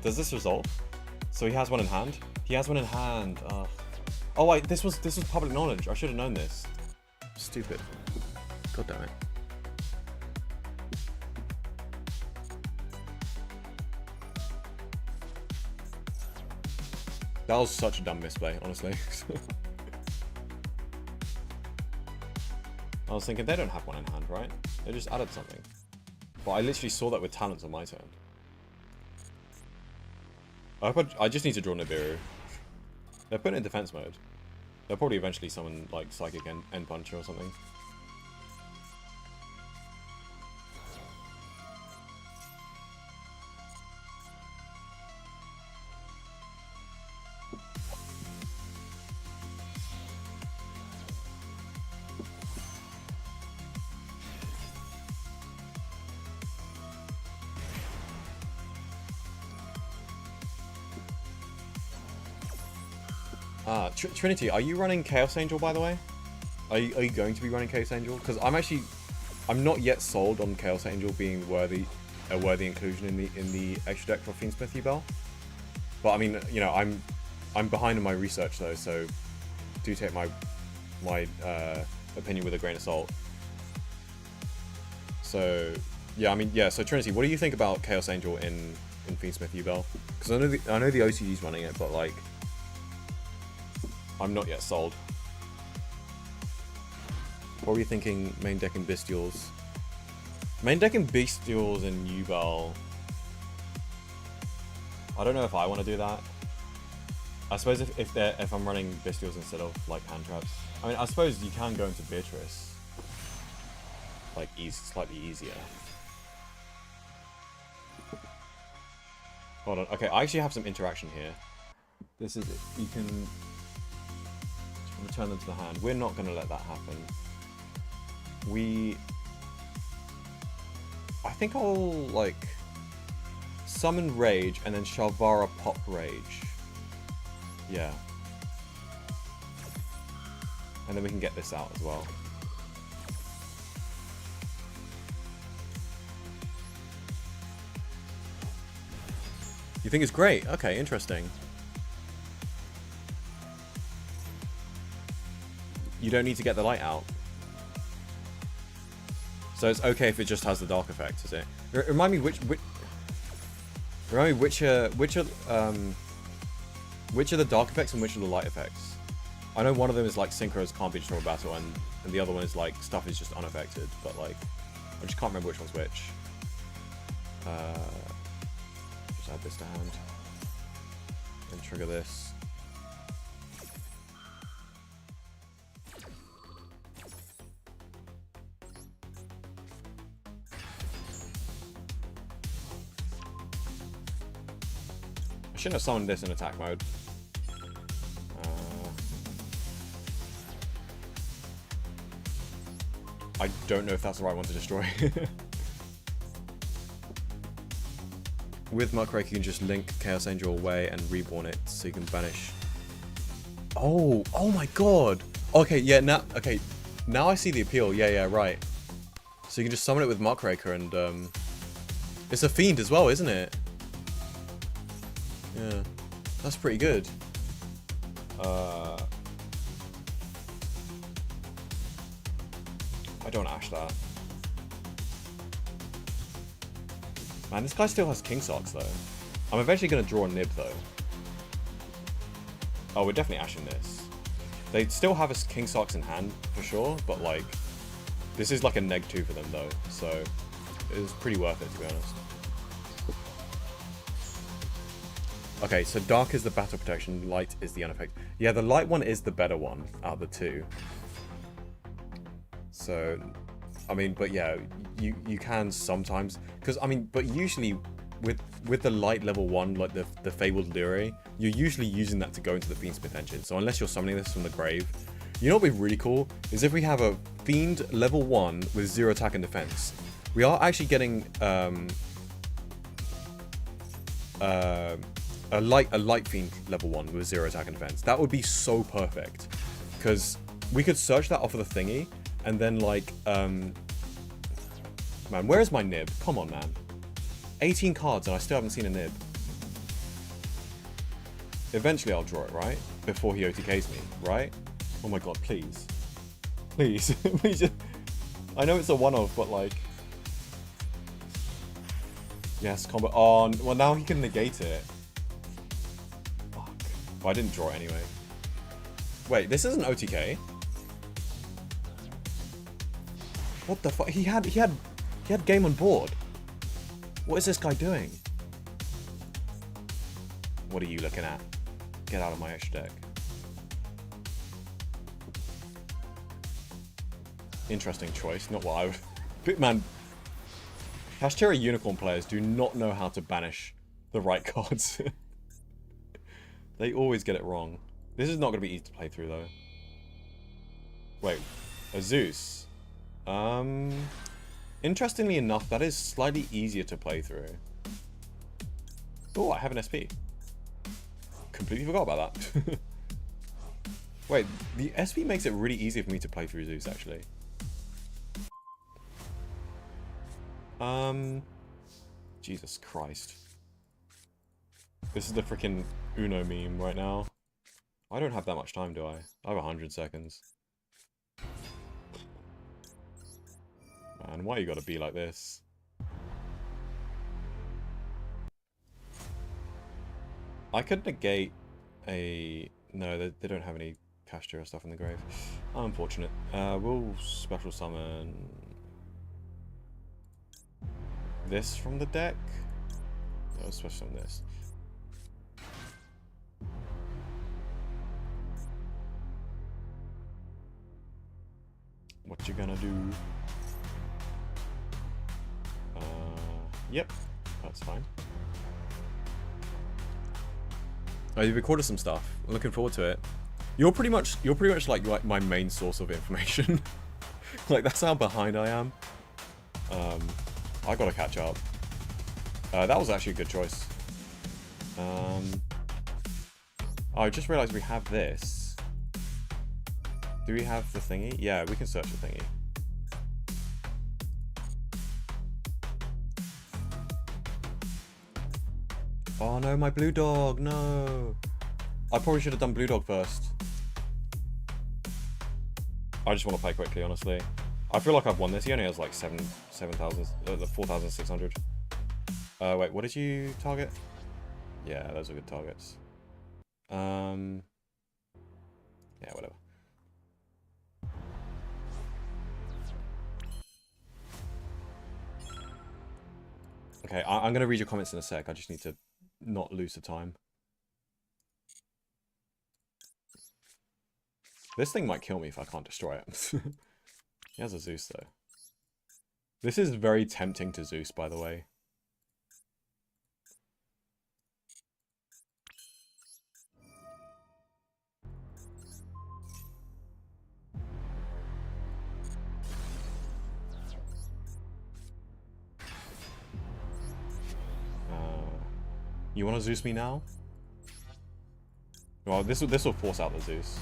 Does this resolve? So he has one in hand? He has one in hand. Oh wait, this was public knowledge. I should have known this. Stupid. God damn it. That was such a dumb misplay, honestly. I was thinking they don't have one in hand, right? They just added something. But I literally saw that with talents on my turn. I just need to draw Nibiru. They're put in defense mode. They'll probably eventually summon like Psychic End Puncher or something. Trinity, are you running Chaos Angel, by the way? Are you going to be running Chaos Angel? Because I'm not yet sold on Chaos Angel being a worthy inclusion in the extra deck for Fiendsmith Yubel. But I mean, you know, I'm behind in my research though, so do take my opinion with a grain of salt. So yeah, I mean, yeah. So Trinity, what do you think about Chaos Angel in Fiendsmith Yubel? Because I know the OCG's running it, but like, I'm not yet sold. What were you thinking main deck and Bestials? Main deck and Bestials and Yubel. I don't know if I want to do that. I suppose if I'm running Bestials instead of like hand traps. I mean, I suppose you can go into Beatrice. Like slightly easier. Hold on. Okay, I actually have some interaction here. This is it. You can return them to the hand. We're not going to let that happen. I think I'll like summon Rage and then Shalvara pop Rage. Yeah. And then we can get this out as well. You think it's great? Okay, interesting. You don't need to get the light out. So it's okay if it just has the dark effect, is it? Remind me which are the dark effects and which are the light effects? I know one of them is like synchros can't be destroyed battle, and the other one is like stuff is just unaffected, but like I just can't remember which one's which. Just add this to hand and trigger this. I shouldn't have summoned this in attack mode. I don't know if that's the right one to destroy. With Muckrake, you can just link Chaos Angel away and reborn it, so you can banish. Oh my god! Okay, yeah, now I see the appeal. Yeah, right. So you can just summon it with Muckraker, and it's a fiend as well, isn't it? Yeah, that's pretty good. I don't ash that. Man, this guy still has King Socks though. I'm eventually going to draw a Nib though. Oh, we're definitely ashing this. They still have a King Socks in hand for sure, but like, this is like a -2 for them though, so it's pretty worth it to be honest. Okay, so dark is the battle protection, light is the unaffected. Yeah, the light one is the better one out of the two. So, I mean, but yeah, you can sometimes, because I mean, but usually with the light level 1, like the Fabled Lure, you're usually using that to go into the Fiendsmith engine. So unless you're summoning this from the grave, you know what would be really cool is if we have a Fiend level 1 with 0 attack and defense. We are actually getting a light fiend level 1 with 0 attack and defense. That would be so perfect, because we could search that off of the thingy, and then like man, where's my nib? Come on, man. 18 cards and I still haven't seen a nib. Eventually I'll draw it, right? Before he OTKs me, right? Oh my god, please. Please. Please just... I know it's a one-off, but like... Yes, combo... Oh, well now he can negate it. Fuck. Well, I didn't draw it anyway. Wait, this isn't OTK? What the fuck? He had game on board. What is this guy doing? What are you looking at? Get out of my extra deck. Interesting choice. Not what I would... But man, Kashtira Unicorn players do not know how to banish the right cards. They always get it wrong. This is not going to be easy to play through, though. Wait. A Zeus. Interestingly enough, that is slightly easier to play through. Oh, I have an SP. Completely forgot about that. Wait, the SP makes it really easy for me to play through Zeus, actually. Jesus Christ. This is the freaking Uno meme right now. I don't have that much time, do I? I have 100 seconds. Man, why you gotta be like this? I could negate a... No, they don't have any Kashtira stuff in the grave. Unfortunate. We'll special summon... this from the deck? No, special summon this. What you gonna do? Yep, that's fine. Oh, you recorded some stuff. I'm looking forward to it. You're pretty much like my main source of information. Like that's how behind I am. I gotta catch up. That was actually a good choice. Oh, I just realized we have this. Do we have the thingy? Yeah, we can search the thingy. Oh no, my blue dog, no. I probably should have done blue dog first. I just want to play quickly, honestly. I feel like I've won this. He only has like 4,600. Wait, what did you target? Yeah, those are good targets. Yeah, whatever. Okay, I'm going to read your comments in a sec. I just need to not lose the time. This thing might kill me if I can't destroy it. He has a Zeus, though. This is very tempting to Zeus, by the way. You want to Zeus me now? Well, this will force out the Zeus.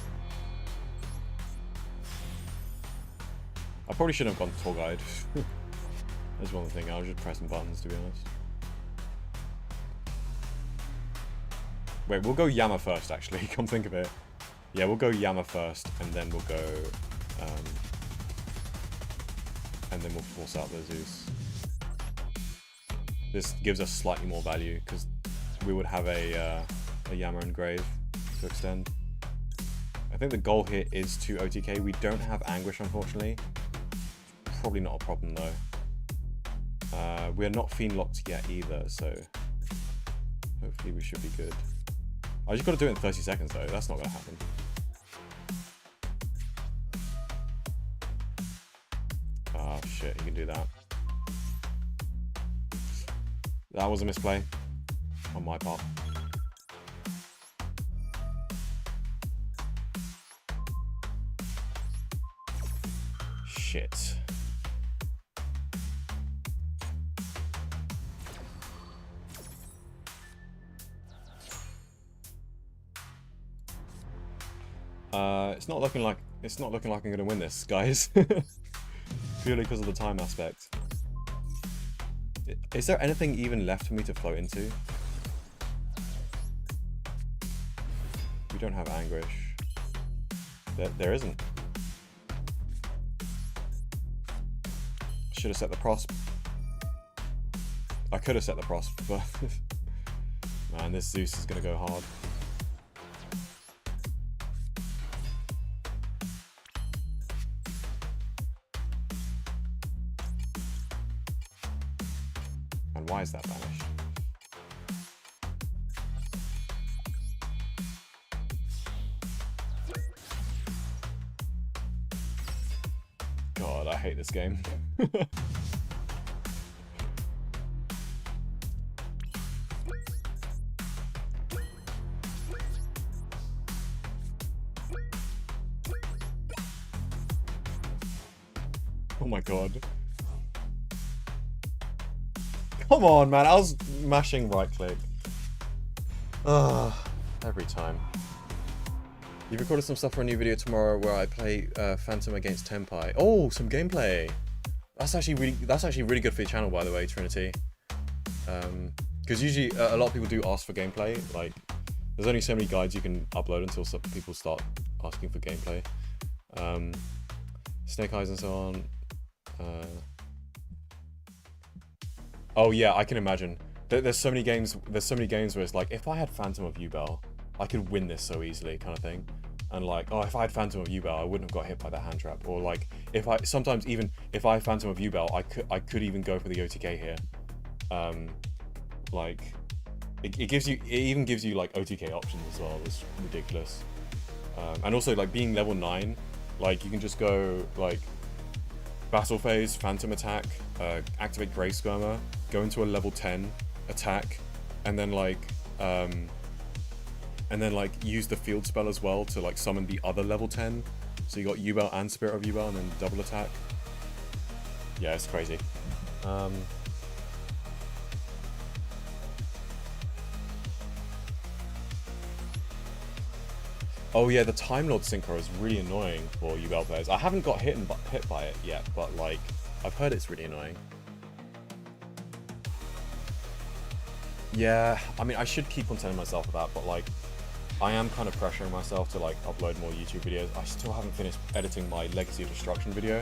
I probably shouldn't have gone tour guide. That's one thing. I was just pressing buttons, to be honest. Wait, we'll go Yama first, actually. Come think of it. Yeah, we'll go Yama first, and then we'll go... and then we'll force out the Zeus. This gives us slightly more value, because we would have a Yama and Grave to extend. I think the goal here is to OTK. We don't have Anguish, unfortunately. Probably not a problem, though. We're not Fiend locked yet either, so hopefully we should be good. I just got to do it in 30 seconds, though. That's not going to happen. Oh, shit. He can do that. That was a misplay on my part. Shit. It's not looking like I'm gonna win this, guys. Purely because of the time aspect. Is there anything even left for me to float into? We don't have Anguish. There isn't. Should have set the prosp. I could have set the prosp, but man, this Zeus is gonna go hard. And why is that banished? God, I hate this game. Oh my god. Come on, man. I was mashing right click. Ugh. Every time. You've recorded some stuff for a new video tomorrow where I play Phantom against Tenpai. Oh, some gameplay. That's actually really good for your channel, by the way, Trinity. Because usually a lot of people do ask for gameplay. Like, there's only so many guides you can upload until some people start asking for gameplay. Snake Eyes and so on. Oh yeah, I can imagine. There's so many games. There's so many games where it's like, if I had Phantom of Yubel, I could win this so easily, kind of thing. And like, oh, if I had Phantom of Yubel, I wouldn't have got hit by that hand trap. Or like, sometimes even if I had Phantom of Yubel, I could even go for the OTK here. Like, it even gives you like OTK options as well. It's ridiculous. And also like being level 9, like you can just go like battle phase, phantom attack, activate Grey Skirmer, go into a level 10 attack, and then like use the field spell as well to like summon the other level 10. So you got Yubel and Spirit of Yubel and then double attack. Yeah, it's crazy. Oh yeah, the Time Lord Synchro is really annoying for Yubel players. I haven't got hit by it yet, but like, I've heard it's really annoying. Yeah, I mean, I should keep on telling myself that, but like, I am kind of pressuring myself to like upload more YouTube videos. I still haven't finished editing my Legacy of Destruction video.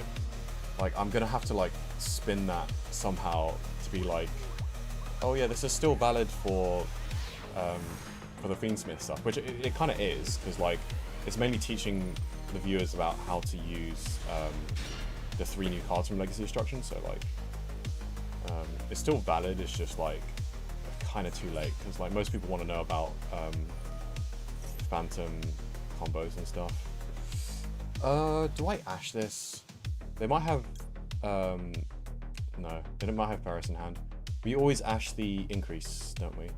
Like, I'm gonna have to like spin that somehow to be like, oh yeah, this is still valid for the Fiendsmith stuff, which it kind of is, because like it's mainly teaching the viewers about how to use the 3 new cards from Legacy Destruction. So like it's still valid, it's just like kind of too late, because like most people want to know about Phantom combos and stuff. Do I Ash this? They might have no, they might have Paris in hand. We always Ash the increase, don't we?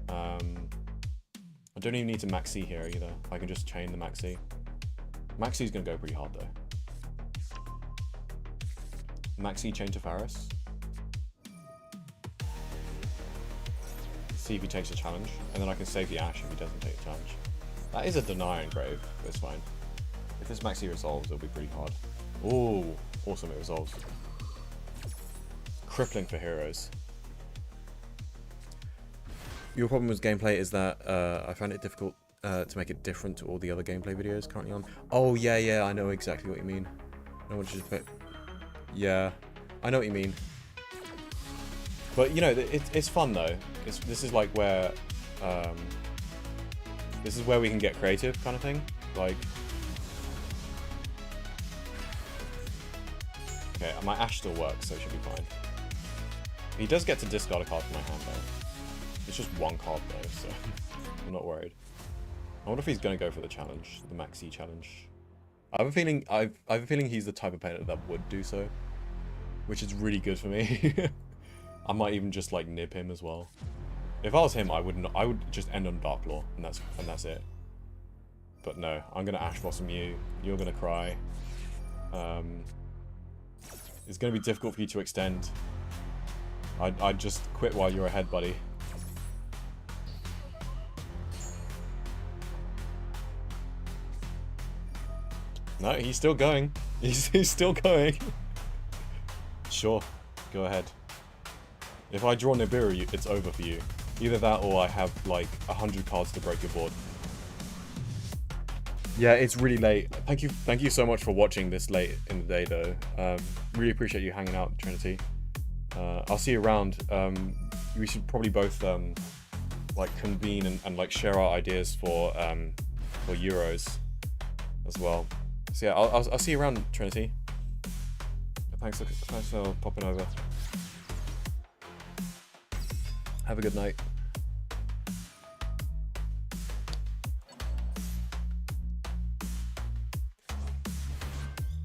I don't even need to Maxi here either. I can just chain the Maxi. Maxi's gonna go pretty hard though. Maxi chain to Faris. See if he takes a challenge, and then I can save the Ash if he doesn't take a challenge. That is a Deny Engrave, but it's fine. If this Maxi resolves, it'll be pretty hard. Ooh, awesome, it resolves. Crippling for heroes. Your problem with gameplay is that I found it difficult to make it different to all the other gameplay videos currently on. Oh yeah, I know exactly what you mean. I want you to put. Yeah, I know what you mean. But you know, it's fun though. This is like where this is where we can get creative, kind of thing. Like, okay, my Ash still works, so it should be fine. He does get to discard a card from my hand though. It's just 1 card though, so I'm not worried. I wonder if he's gonna go for the challenge, the Maxi challenge. I have a feeling he's the type of player that would do so, which is really good for me. I might even just like nib him as well. If I was him, I would just end on Dark Law, and that's it. But no, I'm gonna Ash Blossom you. You're gonna cry. It's gonna be difficult for you to extend. I'd just quit while you're ahead, buddy. No, he's still going. He's still going. Sure, go ahead. If I draw Nibiru, it's over for you. Either that or I have like 100 cards to break your board. Yeah, it's really late. Thank you so much for watching this late in the day though. Really appreciate you hanging out, Trinity. I'll see you around. We should probably both like convene and like share our ideas for Euros as well. So yeah, I'll see you around, Trinity. Thanks for popping over. Have a good night.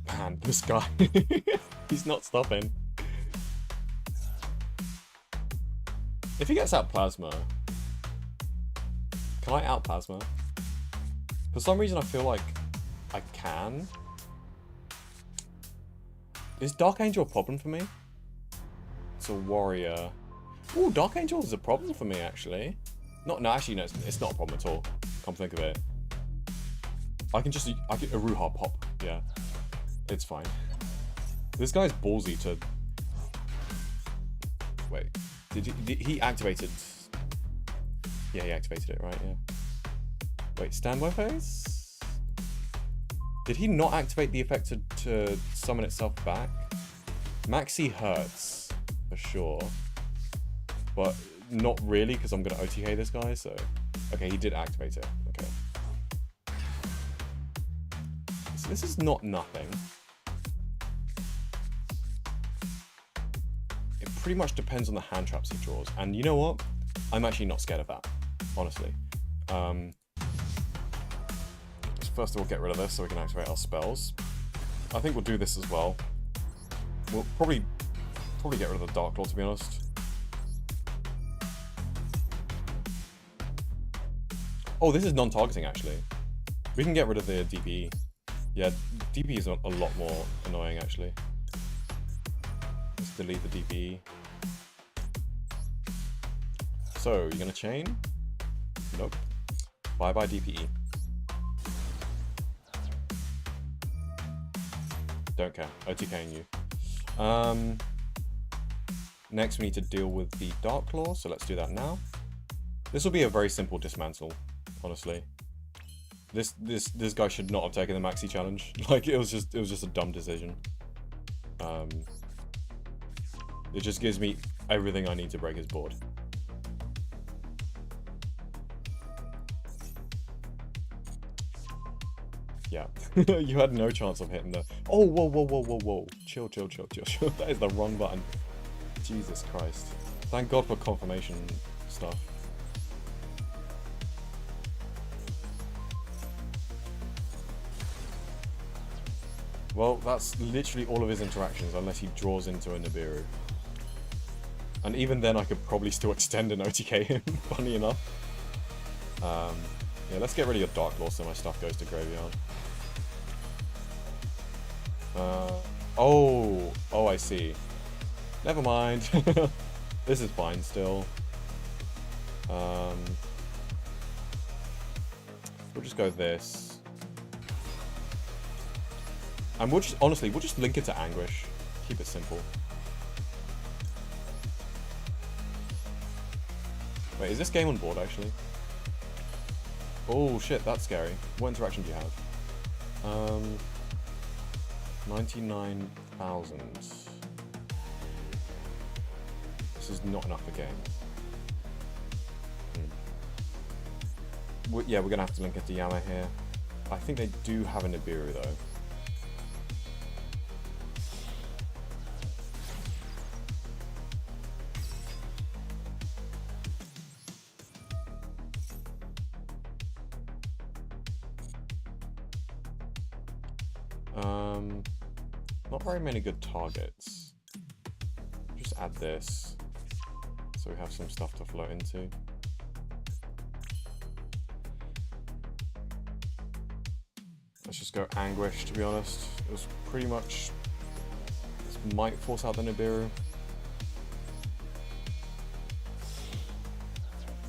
Man, this guy, he's not stopping. If he gets out Plasma, can I out Plasma? For some reason I feel like I can. Is Dark Angel a problem for me? It's a warrior. Ooh, Dark Angel is a problem for me, actually. No, actually, no, it's not a problem at all. Come think of it. I can Aruha pop, yeah. It's fine. This guy's ballsy to... Wait, did he activated... Yeah, he activated it, right, yeah. Wait, standby phase? Did he not activate the effect to summon itself back? Maxi hurts, for sure. But not really, because I'm going to OTK this guy, so... Okay, he did activate it. Okay. So this is not nothing. It pretty much depends on the hand traps he draws. And you know what? I'm actually not scared of that, honestly. Let's first of all get rid of this so we can activate our spells. I think we'll do this as well. We'll probably get rid of the Dark Claw, to be honest. Oh, this is non-targeting, actually. We can get rid of the DP. Yeah, DP is a lot more annoying, actually. Let's delete the DP. So, you're gonna chain? Nope. Bye-bye DPE. Don't care. OTKing you. Next we need to deal with the Dark Claw, so let's do that now. This will be a very simple dismantle, honestly. This guy should not have taken the maxi challenge. Like it was just a dumb decision. It just gives me everything I need to break his board. Yeah, you had no chance of hitting the... Oh, whoa. Chill. That is the wrong button. Jesus Christ. Thank God for confirmation stuff. Well, that's literally all of his interactions, unless he draws into a Nibiru. And even then, I could probably still extend and OTK him, funny enough. Yeah, let's get rid of your Dark Claw so my stuff goes to graveyard. Oh, I see. Never mind. This is fine still. We'll just go this. And we'll just link it to Anguish. Keep it simple. Wait, is this game on board actually? Oh shit, that's scary. What interaction do you have? 99,000. This is not enough for game. Yeah, we're gonna have to link it to Yama here. I think they do have a Nibiru though. Not very many good targets. Just add this, so we have some stuff to float into. Let's just go Anguish, to be honest. It was pretty much... This might force out the Nibiru.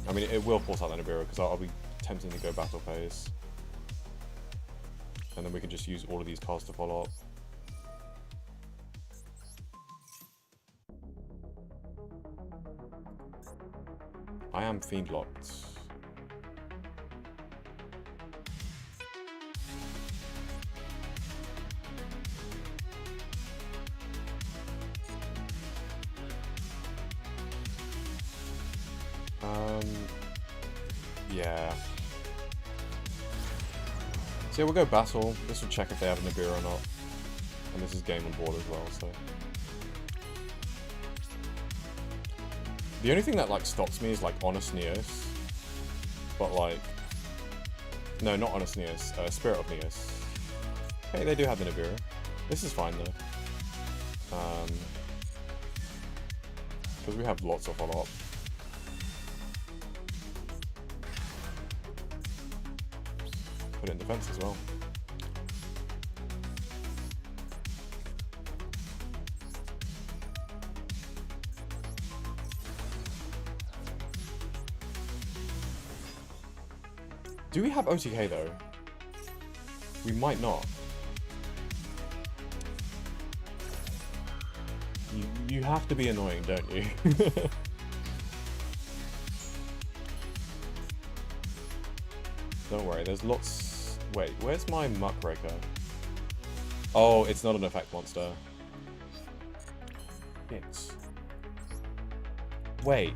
I mean, it will force out the Nibiru, because I'll be tempting to go battle phase. And then we can just use all of these cards to follow up. I am fiend locked. Yeah. So yeah, we'll go battle. This will check if they have Nibiru or not. And this is game on board as well, so. The only thing that like stops me is like Honest Neos. But like, no, not Honest Neos, Spirit of Neos. Hey, they do have the Nibiru. This is fine though. Because we have lots of follow-up. Put it in defense as well. Do we have OTK though? We might not. You have to be annoying, don't you? Don't worry, there's lots... Wait, where's my Muckraker? Oh, it's not an effect monster. It's... Wait.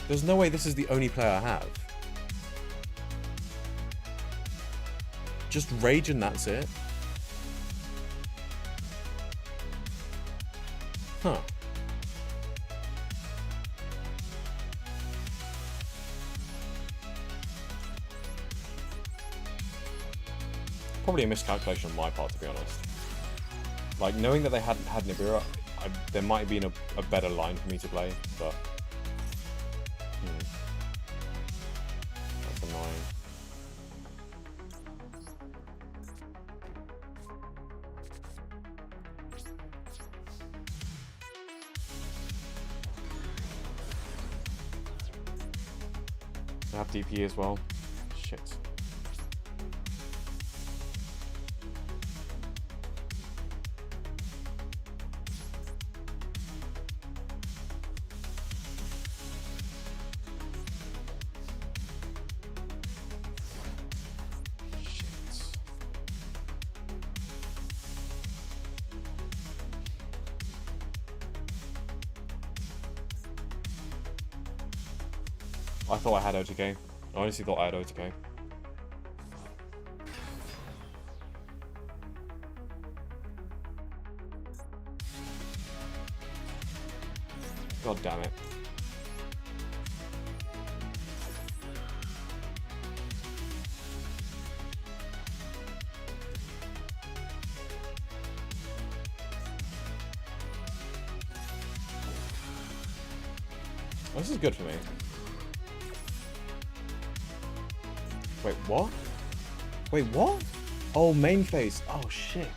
There's no way this is the only player I have. Just Rage and that's it? Huh. Probably a miscalculation on my part, to be honest. Like, knowing that they hadn't had Nibiru, there might have been a better line for me to play, but... That's annoying. I have DP as well. Shit. I thought I had OTK. I honestly thought I had OTK. God damn it. Oh, this is good for me. Wait, what? Wait, what? Oh, main phase. Oh, shit.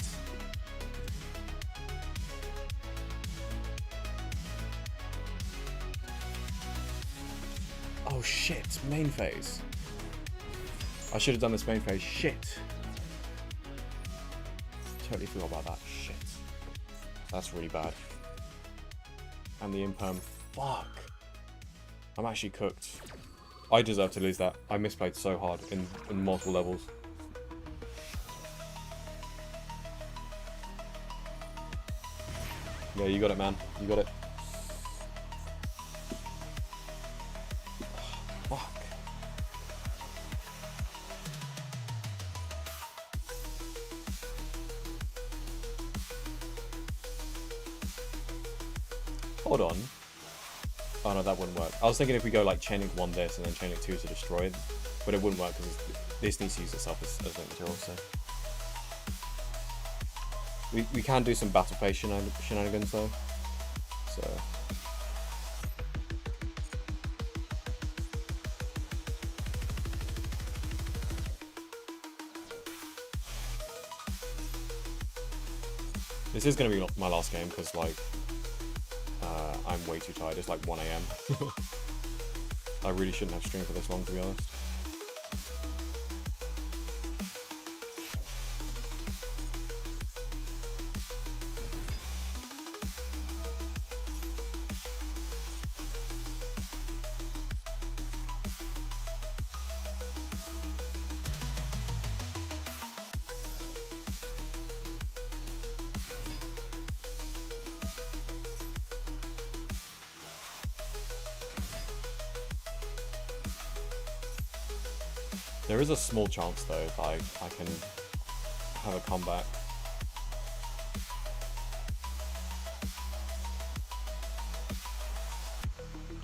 Oh, shit. Main phase. I should have done this main phase. Shit. Totally forgot about that. Shit. That's really bad. And the imperm. Fuck. I'm actually cooked. I deserve to lose that. I misplayed so hard in multiple levels. Yeah, you got it, man. You got it. Fuck. Hold on. Oh no, that wouldn't work. I was thinking if we go like Chaining 1 this and then Chaining 2 to destroy it, but it wouldn't work because this needs to use itself as link material, so. We can do some battle phase shenanigans though, so. This is going to be my last game because like, I'm way too tired. It's like 1 AM. I really shouldn't have streamed for this long, to be honest. There is a small chance though that I can have a comeback.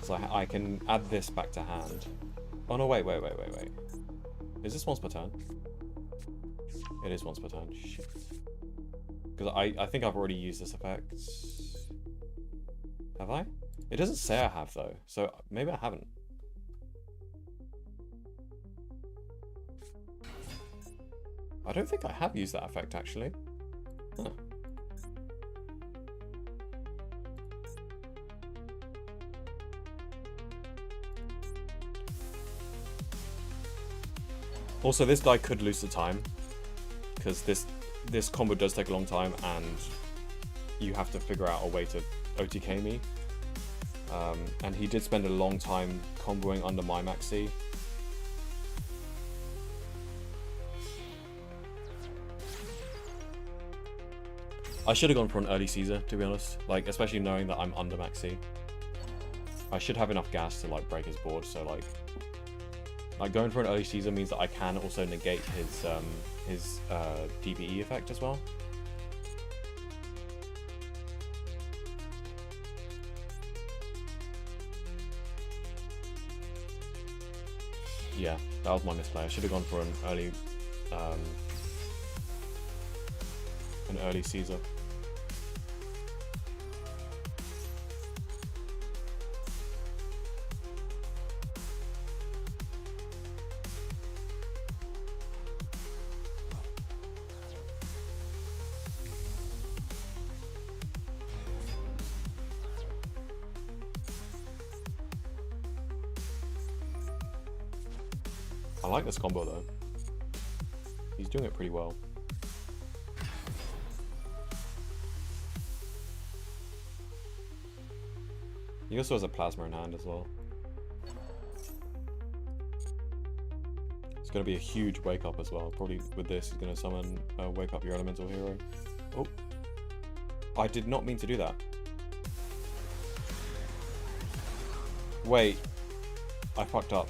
So I can add this back to hand. Oh no, wait. Is this once per turn? It is once per turn. Shit. Because I think I've already used this effect. Have I? It doesn't say I have though, so maybe I haven't. I don't think I have used that effect actually. Huh. Also, this guy could lose the time because this combo does take a long time, and you have to figure out a way to OTK me. And he did spend a long time comboing under my maxi. I should have gone for an early Caesar, to be honest. Like, especially knowing that I'm under maxi. I should have enough gas to like break his board. So like going for an early Caesar means that I can also negate his DPE effect as well. Yeah, that was my misplay. I should have gone for an early Caesar. I like this combo though. He's doing it pretty well. He also has a plasma in hand as well. It's going to be a huge wake up as well. Probably with this, he's going to summon wake up your elemental hero. Oh, I did not mean to do that. Wait, I fucked up.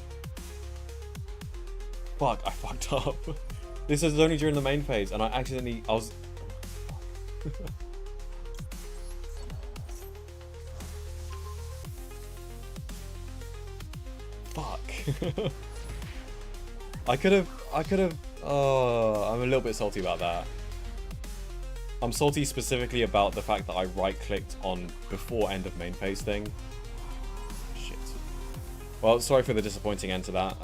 Fuck, I fucked up. This is only during the main phase, and I was... Fuck. I could have... Oh, I'm a little bit salty about that. I'm salty specifically about the fact that I right-clicked on before end of main phase thing. Shit. Well, sorry for the disappointing end to that.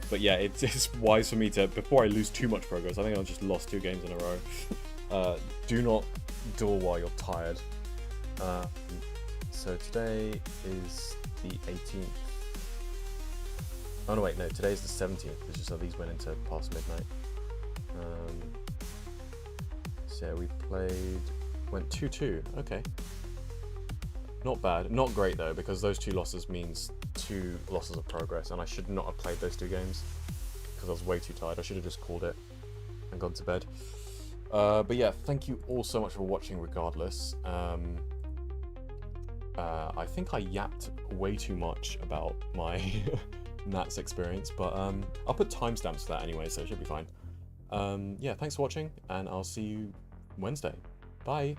But yeah, it's wise for me to, before I lose too much progress, I think I just lost 2 games in a row. Do not duel while you're tired. So today is the 18th. Oh no, wait, no, today's the 17th. It's just how these went into past midnight. So yeah, we went 2-2, okay. Not bad, not great though, because those 2 losses means 2 losses of progress, and I should not have played those 2 games because I was way too tired. I should have just called it and gone to bed. But yeah, thank you all so much for watching regardless. I think I yapped way too much about my Nats experience, but I'll put timestamps for that anyway, so it should be fine. Yeah, thanks for watching, and I'll see you Wednesday. Bye!